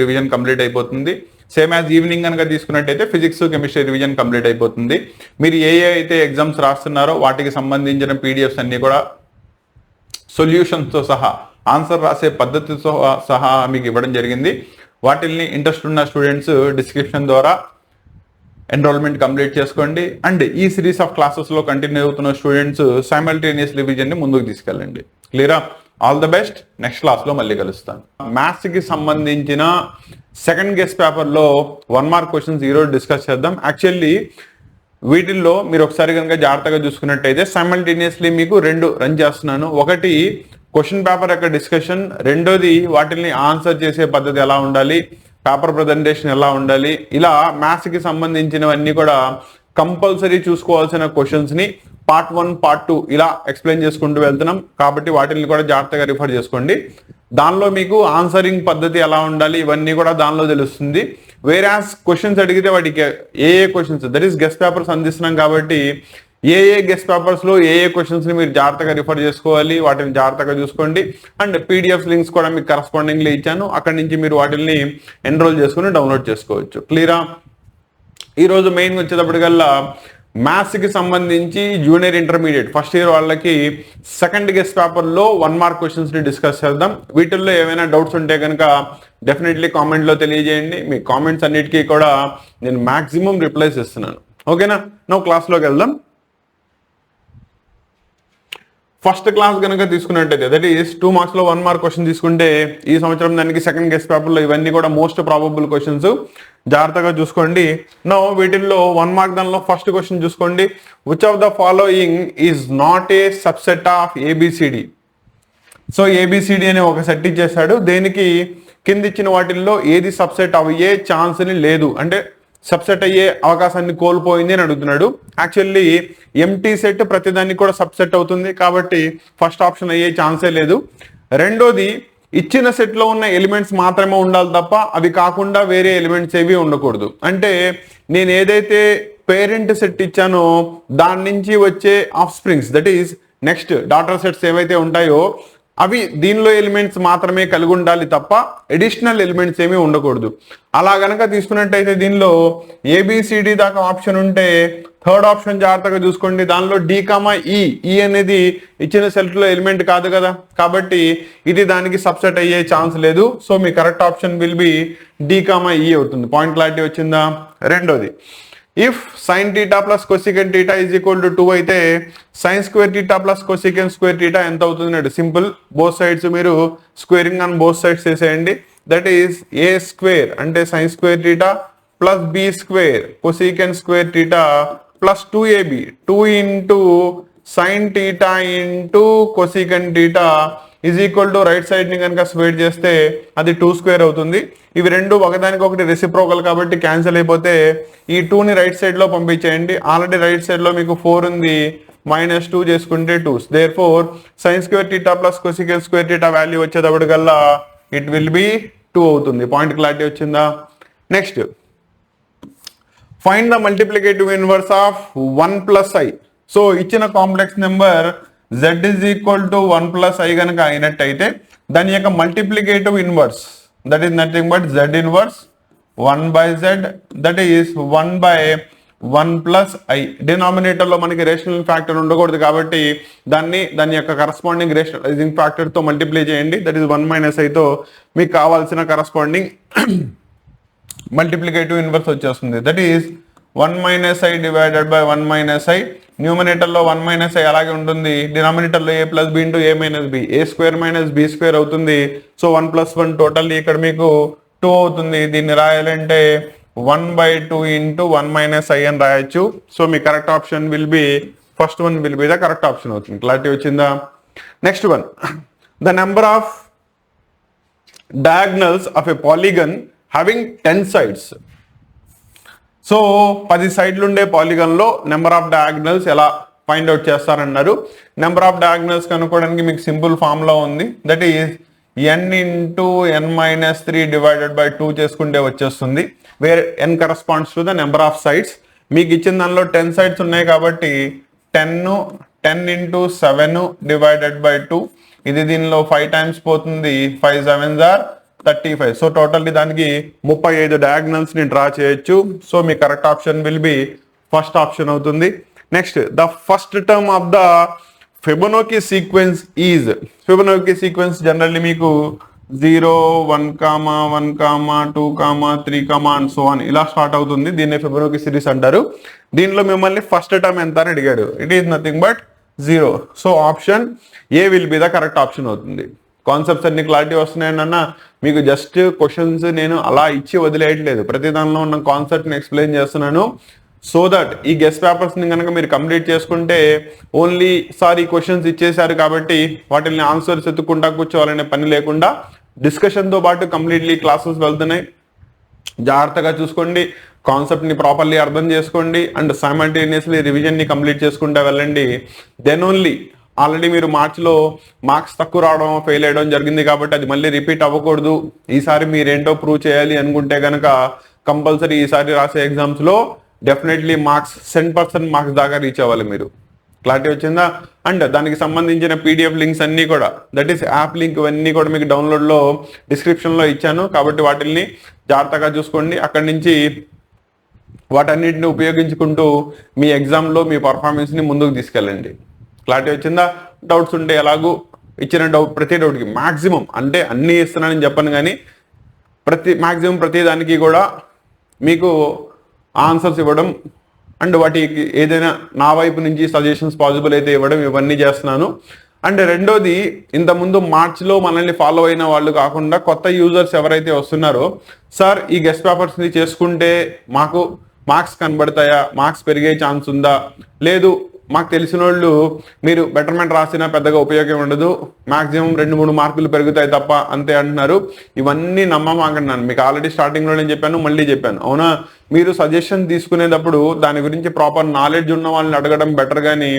రివిజన్ కంప్లీట్ అయిపోతుంది. సేమ్ యాజ్ ఈవినింగ్ కనుక తీసుకున్నట్టయితే ఫిజిక్స్ కెమిస్ట్రీ రివిజన్ కంప్లీట్ అయిపోతుంది. మీరు ఏ అయితే ఎగ్జామ్స్ రాస్తున్నారో వాటికి సంబంధించిన పీడిఎఫ్స్ అన్నీ కూడా సొల్యూషన్స్తో సహా, ఆన్సర్ రాసే పద్ధతితో సహా మీకు ఇవ్వడం జరిగింది. వాటిల్ని ఇంట్రెస్ట్ ఉన్న స్టూడెంట్స్ డిస్క్రిప్షన్ ద్వారా ఎన్రోల్మెంట్ కంప్లీట్ చేసుకోండి. అండ్ ఈ సిరీస్ ఆఫ్ క్లాసెస్లో కంటిన్యూ అవుతున్న స్టూడెంట్స్ సైమల్టేనియస్ రివిజన్ని ముందుకు తీసుకెళ్ళండి. క్లియరా? All the best. నెక్స్ట్ క్లాస్లో మళ్ళీ కలుస్తాను. మ్యాథ్స్కి సంబంధించిన సెకండ్ గెస్ట్ పేపర్లో 1 మార్క్ క్వశ్చన్స్ ఈరోజు డిస్కస్ చేద్దాం. యాక్చువల్లీ వీటిల్లో మీరు ఒకసారి కనుక జాగ్రత్తగా చూసుకున్నట్టయితే సైమల్టేనియస్లీ మీకు 2 రన్ చేస్తున్నాను. ఒకటి క్వశ్చన్ పేపర్ యొక్క డిస్కషన్, రెండోది వాటిని ఆన్సర్ చేసే పద్ధతి ఎలా ఉండాలి, పేపర్ ప్రజెంటేషన్ ఎలా ఉండాలి, ఇలా మ్యాథ్స్కి సంబంధించినవన్నీ కూడా కంపల్సరీ చూసుకోవాల్సిన క్వశ్చన్స్ని పార్ట్ 1 పార్ట్ 2 ఇలా ఎక్స్ప్లెయిన్ చేసుకుంటూ వెళ్తున్నాం. కాబట్టి వాటిని కూడా జాగ్రత్తగా రిఫర్ చేసుకోండి. దానిలో మీకు ఆన్సరింగ్ పద్ధతి ఎలా ఉండాలి ఇవన్నీ కూడా దానిలో తెలుస్తుంది. వేరాస్ క్వశ్చన్స్ అడిగితే వాటికి ఏ questions, that is guess papers అందిస్తున్నాం కాబట్టి ఏ గెస్ట్ పేపర్స్లో ఏ క్వశ్చన్స్ని మీరు జాగ్రత్తగా రిఫర్ చేసుకోవాలి, వాటిని జాగ్రత్తగా చూసుకోండి. అండ్ పీడిఎఫ్ లింక్స్ కూడా మీకు కరస్పాండింగ్లీ ఇచ్చాను, అక్కడి నుంచి మీరు వాటిని ఎన్రోల్ చేసుకుని డౌన్లోడ్ చేసుకోవచ్చు. క్లియరా? ఈరోజు మెయిన్ వచ్చేటప్పటికల్లా మ్యాథ్స్కి సంబంధించి జూనియర్ ఇంటర్మీడియట్ ఫస్ట్ ఇయర్ వాళ్ళకి సెకండ్ గెస్ట్ పేపర్లో 1 మార్క్ క్వశ్చన్స్ని డిస్కస్ చేద్దాం. వీటిల్లో ఏమైనా డౌట్స్ ఉంటే కనుక డెఫినెట్లీ కామెంట్లో తెలియజేయండి. మీ కామెంట్స్ అన్నిటికీ కూడా నేను మ్యాక్సిమం రిప్లైస్ ఇస్తున్నాను. ఓకేనా? నో క్లాస్లోకి వెళ్దాం. ఫస్ట్ క్లాస్ కనుక తీసుకున్నట్టయితే దట్ ఈస్ 2 మార్క్స్లో 1 మార్క్ క్వశ్చన్ తీసుకుంటే ఈ సంవత్సరం దానికి సెకండ్ గెస్ట్ పేపర్లో ఇవన్నీ కూడా మోస్ట్ ప్రాబబుల్ క్వశ్చన్స్, జాగ్రత్తగా చూసుకోండి. నో వీటిల్లో 1 మార్క్ దానిలో ఫస్ట్ క్వశ్చన్ చూసుకోండి. Which of the following is not a subset of A B C D. So A B C D అనే ఒక సెట్ ఇచ్చేసాడు, దేనికి కింద ఇచ్చిన వాటిల్లో ఏది సబ్సెట్ అయ్యే ఛాన్స్ని లేదు, అంటే సబ్సెట్ అయ్యే అవకాశాన్ని కోల్పోయింది అని అడుగుతున్నాడు. యాక్చువల్లీ ఎంటీ సెట్ ప్రతిదానికి కూడా సబ్సెట్ అవుతుంది కాబట్టి ఫస్ట్ ఆప్షన్ అయ్యే ఛాన్సే లేదు. రెండోది, ఇచ్చిన సెట్లో ఉన్న ఎలిమెంట్స్ మాత్రమే ఉండాలి తప్ప అవి కాకుండా వేరే ఎలిమెంట్స్ ఏవి ఉండకూడదు. అంటే నేను ఏదైతే పేరెంట్ సెట్ ఇచ్చానో దాని నుంచి వచ్చే of springs, that is next daughter sets ఏవైతే ఉంటాయో అవి దీనిలో ఎలిమెంట్స్ మాత్రమే కలిగి ఉండాలి తప్ప అడిషనల్ ఎలిమెంట్స్ ఏమీ ఉండకూడదు. అలా గనక తీసుకున్నట్టయితే దీనిలో ఏబిసిడి దాకా ఆప్షన్ ఉంటే థర్డ్ ఆప్షన్ జాగ్రత్తగా చూసుకోండి, దానిలో ఈ అనేది ఇచ్చిన సెట్లో ఎలిమెంట్ కాదు కదా, కాబట్టి ఇది దానికి సబ్సెట్ అయ్యే ఛాన్స్ లేదు. సో మీ కరెక్ట్ ఆప్షన్ విల్ బి ఈ అవుతుంది. పాయింట్ క్లారిటీ వచ్చిందా? రెండోది, if sin θ plus cosecant θ is equal to 2 అయితే sin square θ plus cosecant square θ ఎంత అవుతుంది? సింపుల్, బోత్ సైడ్స్ మీరు స్క్వేరింగ్ ఆన్ బోత్ సైడ్స్ చేసేయండి. దట్ ఈస్ ఏ స్క్వేర్ అంటే sin square θ plus b square cosecant square θ plus 2ab 2 into sin θ into cosecant θ is equal to right side ని కనుక square చేస్తే అది 2 square అవుతుంది. ఇవి రెండు ఒకదానికొకటి రెసిప్రోకల్ కాబట్టి క్యాన్సిల్ అయిపోతే ఈ 2ని రైట్ సైడ్ లో పంపించేయండి. ఆల్రెడీ రైట్ సైడ్ లో మీకు 4 ఉంది, -2 చేసుకుంటే 2. Therefore sin square θ plus cosecant square θ value వచ్చేటప్పటికల్లా ఇట్ విల్ బి 2 అవుతుంది. పాయింట్ క్లారిటీ వచ్చిందా? Next, find the multiplicative inverse of 1 plus i. So ఇచ్చిన complex number z is equal to 1 plus i కనుక అయినట్టయితే దాని యొక్క multiplicative inverse that is nothing but z inverse 1 by z, that is 1 by 1 plus i. డినామినేటర్లో మనకి rational factor ఉండకూడదు కాబట్టి దాని యొక్క కరస్పాండింగ్ రేషనలైజింగ్ ఫ్యాక్టర్తో మల్టిప్లై చేయండి. దట్ ఈస్ 1 మైనస్ ఐతో మీకు కావాల్సిన కరస్పాండింగ్ మల్టిప్లికేటివ్ ఇన్వర్స్ వచ్చేస్తుంది. That is 1 minus i divided by 1 minus i న్యూమరేటర్లో 1 మైనస్ ఏ అలాగే ఉంటుంది, డినామినేటర్లో ఏ ప్లస్ బి ఇంటూ ఏ మైనస్ బి, ఏ స్క్వేర్ మైనస్ బి స్క్వేర్ అవుతుంది. సో 1 + 1 టోటల్ ఇక్కడ మీకు 2 అవుతుంది. దీన్ని రాయాలంటే 1/2 ఇంటూ 1 మైనస్ ఐ అని రాయొచ్చు. సో మీ correct option will be first one will be the correct option అవుతుంది. క్లారిటీ వచ్చిందా? Next one, the number of diagonals of a polygon having 10 sides. So 10 సైడ్లు ఉండే పాలిగన్ లో నెంబర్ ఆఫ్ డయాగ్నల్స్ ఎలా find out చేస్తారన్నారు. Number of diagonals కనుక్కోవడానికి మీకు simple formula ఉంది, that is n into n-3 divided by 2 చేసుకుంటే వచ్చేస్తుంది, where n corresponds to the number of sides. మీకు ఇచ్చిన దానిలో 10 సైడ్స్ ఉన్నాయి కాబట్టి 10 ఇంటూ 7 డివైడెడ్ బై 2, ఇది దీనిలో 5 టైమ్స్ పోతుంది, 5 7s are 35. సో టోటల్లీ దానికి 35 డయాగ్నల్స్ ని డ్రా చేయొచ్చు. సో మీ correct option will be first option అవుతుంది. Next, the first term of the Fibonacci sequence is, Fibonacci sequence generally మీకు 0 1 1 2 3 అండ్ సో ఆన్ ఇలా స్టార్ట్ అవుతుంది. దీన్ని ఫిబొనాకీ సిరీస్ అంటారు. దీనిలో మిమ్మల్ని ఫస్ట్ టర్మ్ ఎంత అని అడిగాడు. It is nothing but 0. So option A will be the correct option అవుతుంది. కాన్సెప్ట్స్ అన్ని క్లారిటీ వస్తున్నాయండి అన్న. మీకు జస్ట్ క్వశ్చన్స్ నేను అలా ఇచ్చి వదిలేయట్లేదు, ప్రతి దానిలో ఉన్న కాన్సెప్ట్ని ఎక్స్ప్లెయిన్ చేస్తున్నాను. సో దట్ ఈ గెస్ట్ పేపర్స్ని కనుక మీరు కంప్లీట్ చేసుకుంటే ఓన్లీ ఈ క్వశ్చన్స్ ఇచ్చేసారు కాబట్టి వాటిని ఆన్సర్స్ ఎత్తుకుంటా కూర్చోవాలనే పని లేకుండా డిస్కషన్తో పాటు కంప్లీట్లీ క్లాసెస్ వెళ్తున్నాయి. జాగ్రత్తగా చూసుకోండి, కాన్సెప్ట్ ని ప్రాపర్లీ అర్థం చేసుకోండి అండ్ సైమల్టేనియస్లీ రివిజన్ ని కంప్లీట్ చేసుకుంటూ వెళ్ళండి. దెన్ ఓన్లీ, ఆల్రెడీ మీరు మార్చ్లో మార్క్స్ తక్కువ రావడం ఫెయిల్ అయ్యడం జరిగింది కాబట్టి అది మళ్ళీ రిపీట్ అవ్వకూడదు. ఈసారి మీరేంటో ప్రూవ్ చేయాలి అనుకుంటే కనుక కంపల్సరీ ఈసారి రాసే ఎగ్జామ్స్ లో డెఫినెట్లీ మార్క్స్ 10% మార్క్స్ దాకా రీచ్ అవ్వాలి మీరు. క్లారిటీ వచ్చిందా? అండ్ దానికి సంబంధించిన పీడిఎఫ్ లింక్స్ అన్ని కూడా, దట్ ఈస్ యాప్ లింక్, ఇవన్నీ కూడా మీకు డౌన్లోడ్లో డిస్క్రిప్షన్లో ఇచ్చాను కాబట్టి వాటిని జాగ్రత్తగా చూసుకోండి. అక్కడి నుంచి వాటన్నిటిని ఉపయోగించుకుంటూ మీ ఎగ్జామ్లో మీ పర్ఫార్మెన్స్ని ముందుకు తీసుకెళ్ళండి. క్లారిటీ వచ్చిందా? డౌట్స్ ఉంటే ఎలాగూ ఇచ్చిన ప్రతి డౌట్కి మ్యాక్సిమం, అంటే అన్నీ ఇస్తున్నానని చెప్పను కానీ మ్యాక్సిమం ప్రతి దానికి కూడా మీకు ఆన్సర్స్ ఇవ్వడం అండ్ వాటికి ఏదైనా నా వైపు నుంచి సజెషన్స్ పాసిబుల్ అయితే ఇవ్వడం, ఇవన్నీ చేస్తున్నాను. అండ్ రెండోది, ఇంతకుముందు మార్చ్లో మనల్ని ఫాలో అయిన వాళ్ళు కాకుండా కొత్త యూజర్స్ ఎవరైతే వస్తున్నారో, సార్ ఈ గెస్ట్ పేపర్స్ని చేసుకుంటే మాకు మార్క్స్ కనబడతాయా, మార్క్స్ పెరిగే ఛాన్స్ ఉందా, లేదు మాకు తెలిసిన వాళ్ళు మీరు బెటర్మెంట్ రాసినా పెద్దగా ఉపయోగం ఉండదు, మాక్సిమం 2-3 మార్కులు పెరుగుతాయి తప్ప అంతే అంటున్నారు. ఇవన్నీ నమ్మమాకండి. మీకు ఆల్రెడీ స్టార్టింగ్లో నేను చెప్పాను, మళ్ళీ చెప్పాను. అవునా, మీరు సజెషన్ తీసుకునేటప్పుడు దాని గురించి ప్రాపర్ నాలెడ్జ్ ఉన్న వాళ్ళని అడగడం బెటర్, కానీ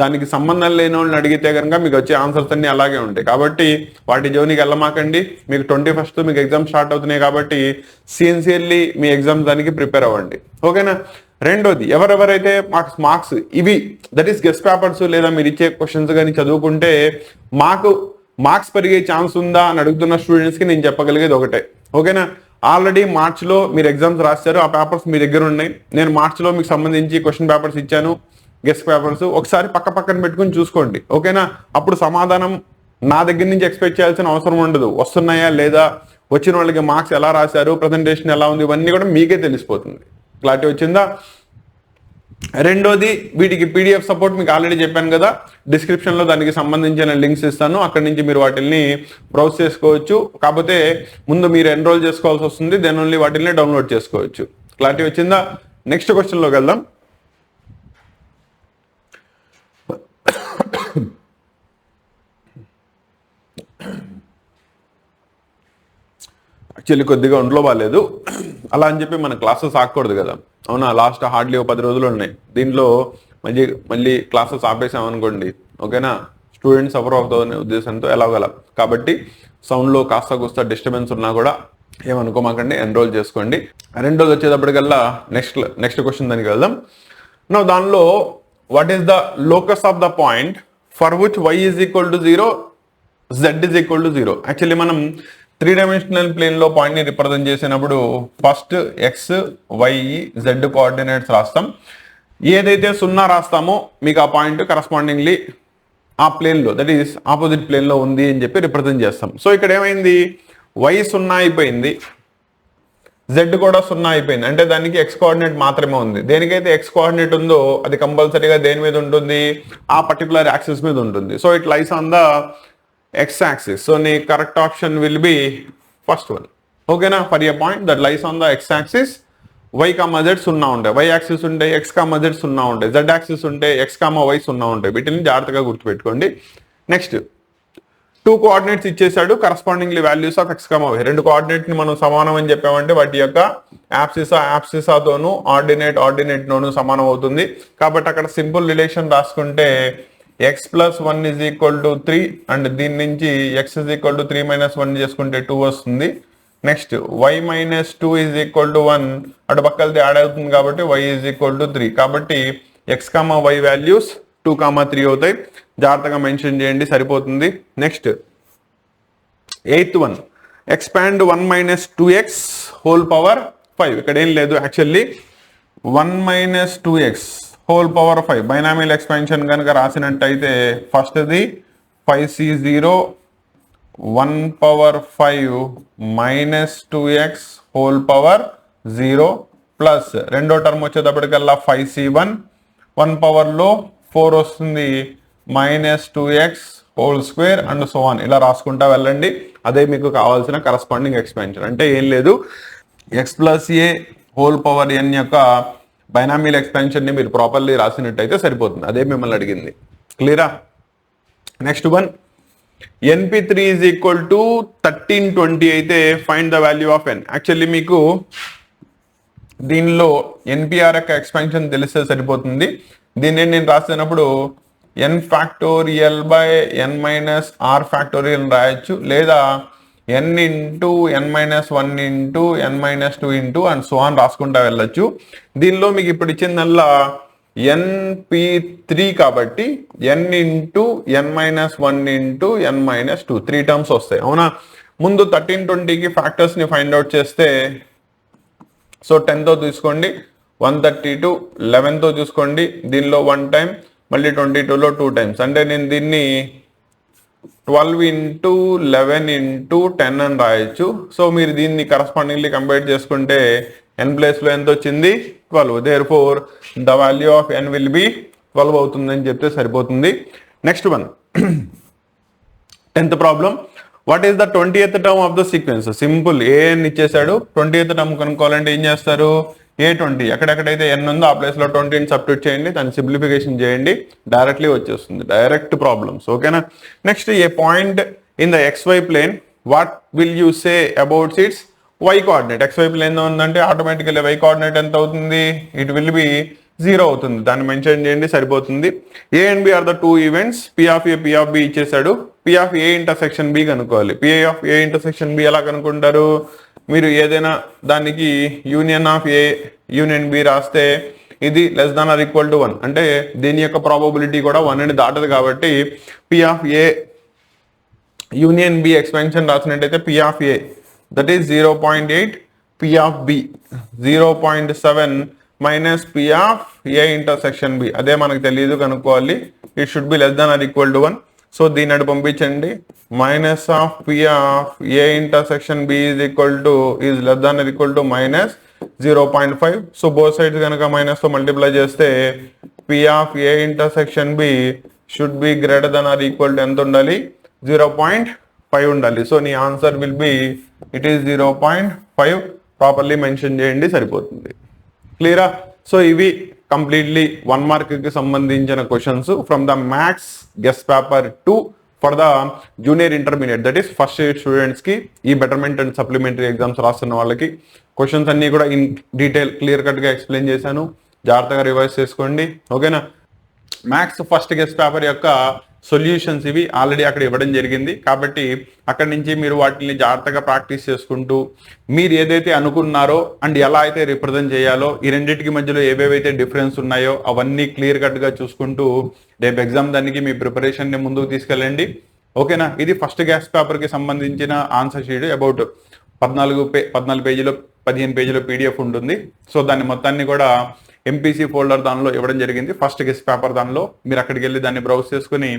దానికి సంబంధం లేని వాళ్ళని అడిగితే కనుక మీకు వచ్చే ఆన్సర్స్ అన్ని అలాగే ఉంటాయి. కాబట్టి వాటి జోనికి వెళ్ళమాకండి. మీకు 21st మీకు ఎగ్జామ్ స్టార్ట్ అవుతున్నాయి కాబట్టి సిన్సియర్లీ మీ ఎగ్జామ్స్ దానికి ప్రిపేర్ అవ్వండి. ఓకేనా? రెండోది, ఎవరెవరైతే మార్క్స్ ఇవి దట్ ఈస్ గెస్ట్ పేపర్స్ లేదా మీరు ఇచ్చే క్వశ్చన్స్ కానీ చదువుకుంటే మాకు మార్క్స్ పెరిగే ఛాన్స్ ఉందా అని అడుగుతున్న స్టూడెంట్స్కి నేను చెప్పగలిగేది ఒకటే. ఓకేనా? ఆల్రెడీ మార్చ్లో మీరు ఎగ్జామ్స్ రాశారు, ఆ పేపర్స్ మీ దగ్గర ఉన్నాయి. నేను మార్చ్లో మీకు సంబంధించి క్వశ్చన్ పేపర్స్ ఇచ్చాను, గెస్ట్ పేపర్స్ ఒకసారి పక్కన పెట్టుకుని చూసుకోండి. ఓకేనా? అప్పుడు సమాధానం నా దగ్గర నుంచి ఎక్స్పెక్ట్ చేయాల్సిన అవసరం ఉండదు. వస్తున్నాయా లేదా, వచ్చిన వాళ్ళకి మార్క్స్ ఎలా రాశారు, ప్రజెంటేషన్ ఎలా ఉంది, ఇవన్నీ కూడా మీకే తెలిసిపోతుంది. క్లారిటీ వచ్చిందా? రెండోది, వీటికి పీడిఎఫ్ సపోర్ట్ మీకు ఆల్రెడీ చెప్పాను కదా, డిస్క్రిప్షన్లో దానికి సంబంధించిన లింక్స్ ఇస్తాను, అక్కడి నుంచి మీరు వాటిని బ్రౌజ్ చేసుకోవచ్చు. కాకపోతే ముందు మీరు ఎన్రోల్ చేసుకోవాల్సి వస్తుంది, దెన్ ఓన్లీ వాటిని డౌన్లోడ్ చేసుకోవచ్చు. క్లారిటీ వచ్చిందా? నెక్స్ట్ క్వశ్చన్లోకి వెళ్దాం. యాక్చువల్లీ కొద్దిగా ఒంట్లో బాగాలేదు, అలా అని చెప్పి మన క్లాసెస్ ఆగకూడదు కదా. అవునా? లాస్ట్ హార్డ్లీ 10 రోజులు ఉన్నాయి. దీంట్లో మళ్ళీ క్లాసెస్ ఆపేసామనుకోండి, ఓకేనా, స్టూడెంట్స్ సఫర్ అవుతుందనే ఉద్దేశంతో ఎలాగల. కాబట్టి సౌండ్లో కాస్త కూస్త డిస్టర్బెన్స్ ఉన్నా కూడా ఏమనుకోమాకండి, ఎన్రోల్ చేసుకోండి. రెండోది వచ్చేటప్పటికల్లా నెక్స్ట్ క్వశ్చన్ దానికి వెళ్దాం. దానిలో what is the locus of the point for which y is equal to 0, z is equal to 0. Actually మనం 3 డైమెన్షనల్ ప్లేన్లో పాయింట్ని రిప్రజెంట్ చేసినప్పుడు first x, y, z coordinates రాస్తాం. ఏదైతే 0 రాస్తామో మీకు ఆ పాయింట్ కరస్పాండింగ్లీ ఆ ప్లేన్లో, దట్ ఈస్ ఆపోజిట్ ప్లేన్లో ఉంది అని చెప్పి రిప్రజెంట్ చేస్తాం. సో ఇక్కడ ఏమైంది, y 0 అయిపోయింది, జెడ్ కూడా 0 అయిపోయింది, అంటే దానికి ఎక్స్ కోఆర్డినేట్ మాత్రమే ఉంది. దేనికైతే ఎక్స్ కోఆర్డినేట్ ఉందో అది కంపల్సరీగా దేని మీద ఉంటుంది, ఆ పర్టికులర్ యాక్సిస్ మీద ఉంటుంది. So it lies on the x axis. So నీ correct option will be first one. ఓకేనా, for a point that lies on the x axis, y comma z 0 ఉంటాయి, వై యాక్సిస్ ఉంటే ఎక్స్ కామా జెడ్ 0 ఉంటాయి, z axis ఉంటే x comma y 0 ఉంటాయి. వీటిని జాగ్రత్తగా గుర్తుపెట్టుకోండి. నెక్స్ట్ 2 కోఆర్డినేట్స్ ఇచ్చేసాడు, correspondingly values of x comma y. 2 coordinate ని మనం సమానం అని చెప్పామంటే వాటి యొక్క యాప్సిసాతోను ఆర్డినేట్ తోను సమానం అవుతుంది. కాబట్టి అక్కడ సింపుల్ రిలేషన్ రాసుకుంటే x+1 is equal to 3 and దీని నుంచి x is equal to 3 - 1 చేసుకుంటే 2 వస్తుంది. Next y-2 is equal to 1, అటు పక్కలది యాడ్ అవుతుంది కాబట్టి y is equal to 3. కాబట్టి x, y వాల్యూస్ 2, 3 అవుతాయి. జాగ్రత్తగా మెన్షన్ చేయండి, సరిపోతుంది. Next 8th one, expand 1 - 2x whole power 5. ఇక్కడ ఏం లేదు, actually 1 - 2x whole power 5 binomial expansion కనుక రాసినట్టయితే ఫస్ట్ది 5c0 1 power 5 - 2x whole power 0 plus రెండో టర్మ్ వచ్చేటప్పటికల్లా 5c1 1 పవర్లో 4 వస్తుంది -2x whole square and so on, ఇలా రాసుకుంటా వెళ్ళండి. అదే మీకు కావాల్సిన కరస్పాండింగ్ ఎక్స్పాన్షన్. అంటే ఏం లేదు, x+a హోల్ పవర్ n యొక్క బైనామియల్ ఎక్స్పాన్షన్ ని మీరు ప్రాపర్లీ రాసినట్టయితే సరిపోతుంది. అదే మిమ్మల్ని అడిగింది. క్లియరా? Next one, np3 is equal to 1320 అయితే find the value of n. Actually మీకు దీనిలో ఎన్పిఆర్ యొక్క ఎక్స్పాన్షన్ తెలిస్తే సరిపోతుంది. దీన్ని నేను రాసినప్పుడు n factorial by n minus R factorial రాయొచ్చు, లేదా n into n - 1 into n - 2 into and so on రాసుకుంటా వెళ్ళొచ్చు. దీనిలో మీకు ఇప్పుడు ఇచ్చిందల్లా np3 కాబట్టి n into n - 1 into n - 2 3 terms వస్తాయి. అవునా? ముందు 1320కి ఫ్యాక్టర్స్ ని ఫైండ్ అవుట్ చేస్తే, సో 10తో తీసుకోండి, 132 11తో చూసుకోండి, దీనిలో 1 టైం, మళ్ళీ 22లో 2 టైమ్స్. అంటే నేను దీన్ని 12 ఇంటూ 11 ఇంటూ 10 అని రాయొచ్చు. సో మీరు దీన్ని కరస్పాండింగ్లీ కంపేర్ చేసుకుంటే n ప్లేస్లో ఎంత వచ్చింది? 12. Therefore the value of n will be 12 అవుతుందని చెప్తే సరిపోతుంది. Next one, 10th problem, what is the 20th term of the sequence? Simple, an ఇచ్చేసాడు, 20th టర్మ్ కనుక్కోవాలంటే ఏం చేస్తారు? a20 ఎక్కడెక్కడైతే n ఉందో ఆ ప్లేస్ లో 20ని సబ్స్టిట్యూట్ చేయండి, దాన్ని సింప్లిఫికేషన్ చేయండి, డైరెక్ట్లీ వచ్చేస్తుంది. Direct problems. ఓకేనా? Next, a point in the xy plane, what will you say about its y coordinate? xy plane ఉందంటే ఆటోమేటికల్లీ y కోఆర్డినేట్ ఎంత అవుతుంది? ఇట్ విల్ బి 0 అవుతుంది. దాన్ని మెన్షన్ చేయండి, సరిపోతుంది. a and b are the 2 events, p of a p of b ఇచ్చేసాడు. p of a intersection b కనుక్కోవాలి. p of a intersection b ఎలా కనుక్కుంటారు? మీరు ఏదైనా దానికి union of A union B రాస్తే ఇది less than or equal to 1, అంటే దీని యొక్క ప్రాబబిలిటీ కూడా 1 అని దాటదు. కాబట్టి P of A union B expansion రాసినట్టయితే P of A that is 0.8, P of B 0.7 minus P of A intersection B. అదే మనకు తెలియదు, కనుక్కోవాలి. It should be less than or equal to 1. So దీన్ని అటు పంపించండి. Minus of P of A intersection B is equal to is less than or equal to minus 0.5. So both sides కనుక minus తో multiply చేస్తే P of A intersection B should be greater than or equal to ఎంత ఉండాలి? 0.5 ఉండాలి. So నీ answer will be it is 0.5. Properly mention చేయండి, సరిపోతుంది. క్లియరా? సో ఇవి కంప్లీట్లీ 1 మార్క్ కి సంబంధించిన questions from the maths guest paper 2 for the junior intermediate, that is first year students కి, ఈ బెటర్మెంట్ అండ్ సప్లిమెంటరీ ఎగ్జామ్స్ రాస్తున్న వాళ్ళకి. క్వశ్చన్స్ అన్ని కూడా ఇన్ డీటెయిల్ క్లియర్ కట్ గా ఎక్స్ప్లెయిన్ చేశాను, జాగ్రత్తగా రివైజ్ చేసుకోండి. ఓకేనా? మ్యాథ్స్ ఫస్ట్ గెస్ట్ పేపర్ యొక్క సొల్యూషన్స్ ఇవి ఆల్రెడీ అక్కడ ఇవ్వడం జరిగింది. కాబట్టి అక్కడి నుంచి మీరు వాటిని జాగ్రత్తగా ప్రాక్టీస్ చేసుకుంటూ మీరు ఏదైతే అనుకున్నారో అండ్ ఎలా అయితే రిప్రజెంట్ చేయాలో, ఈ రెండింటికి మధ్యలో ఏవేవైతే డిఫరెన్స్ ఉన్నాయో అవన్నీ క్లియర్ కట్ గా చూసుకుంటూ రేపు ఎగ్జామ్ దానికి మీ ప్రిపరేషన్ ని ముందుకు తీసుకెళ్ళండి. ఓకేనా? ఇది ఫస్ట్ గెస్ట్ పేపర్ కి సంబంధించిన ఆన్సర్ షీట్. అబౌట్ 14 పేజీలో 15 పేజీలో పీడిఎఫ్ ఉంటుంది. సో దాన్ని మొత్తాన్ని కూడా ఎంపీసీ ఫోల్డర్ దానిలో ఇవ్వడం జరిగింది. ఫస్ట్ గెస్ట్ పేపర్ దానిలో మీరు అక్కడికి వెళ్ళి దాన్ని బ్రౌజ్ చేసుకుని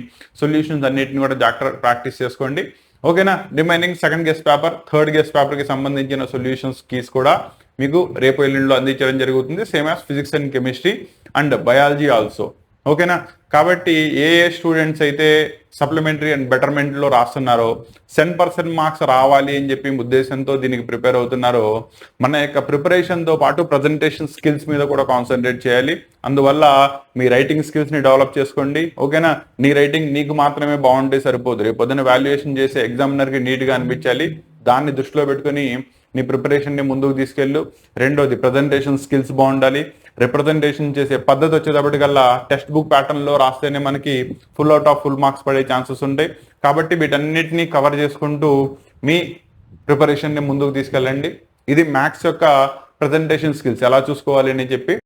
సొల్యూషన్స్ అన్నిటిని కూడా జాగ్రత్త ప్రాక్టీస్ చేసుకోండి. ఓకేనా. Remaining second guest paper, third guest పేపర్కి సంబంధించిన సొల్యూషన్స్ కీస్ కూడా మీకు రేపు ఎల్లుండిలో అందించడం జరుగుతుంది, same as physics and chemistry and biology also. ఓకేనా. కాబట్టి ఏ స్టూడెంట్స్ అయితే సప్లిమెంటరీ అండ్ బెటర్మెంట్లో రాస్తున్నారో 10% మార్క్స్ రావాలి అని చెప్పి ఉద్దేశంతో దీనికి ప్రిపేర్ అవుతున్నారో, మన యొక్క ప్రిపరేషన్తో పాటు ప్రజెంటేషన్ స్కిల్స్ మీద కూడా కాన్సన్ట్రేట్ చేయాలి. అందువల్ల మీ రైటింగ్ స్కిల్స్ని డెవలప్ చేసుకోండి. ఓకేనా. నీ రైటింగ్ నీకు మాత్రమే బాగుంటే సరిపోదు, రేపు పొద్దున వాల్యుయేషన్ చేసే ఎగ్జామినర్కి నీట్గా అనిపించాలి. దాన్ని దృష్టిలో పెట్టుకుని నీ ప్రిపరేషన్ని ముందుకు తీసుకెళ్ళు. రెండోది ప్రజెంటేషన్ స్కిల్స్ బాగుండాలి. రిప్రజెంటేషన్ చేసే పద్ధతి వచ్చేటప్పటికల్లా టెక్స్ట్ బుక్ ప్యాటర్న్లో రాస్తేనే మనకి full out of full marks పడే ఛాన్సెస్ ఉంటాయి. కాబట్టి వీటన్నిటిని కవర్ చేసుకుంటూ మీ ప్రిపరేషన్ని ముందుకు తీసుకెళ్ళండి. ఇది మ్యాథ్స్ యొక్క ప్రజెంటేషన్ స్కిల్స్ ఎలా చూసుకోవాలి అని చెప్పి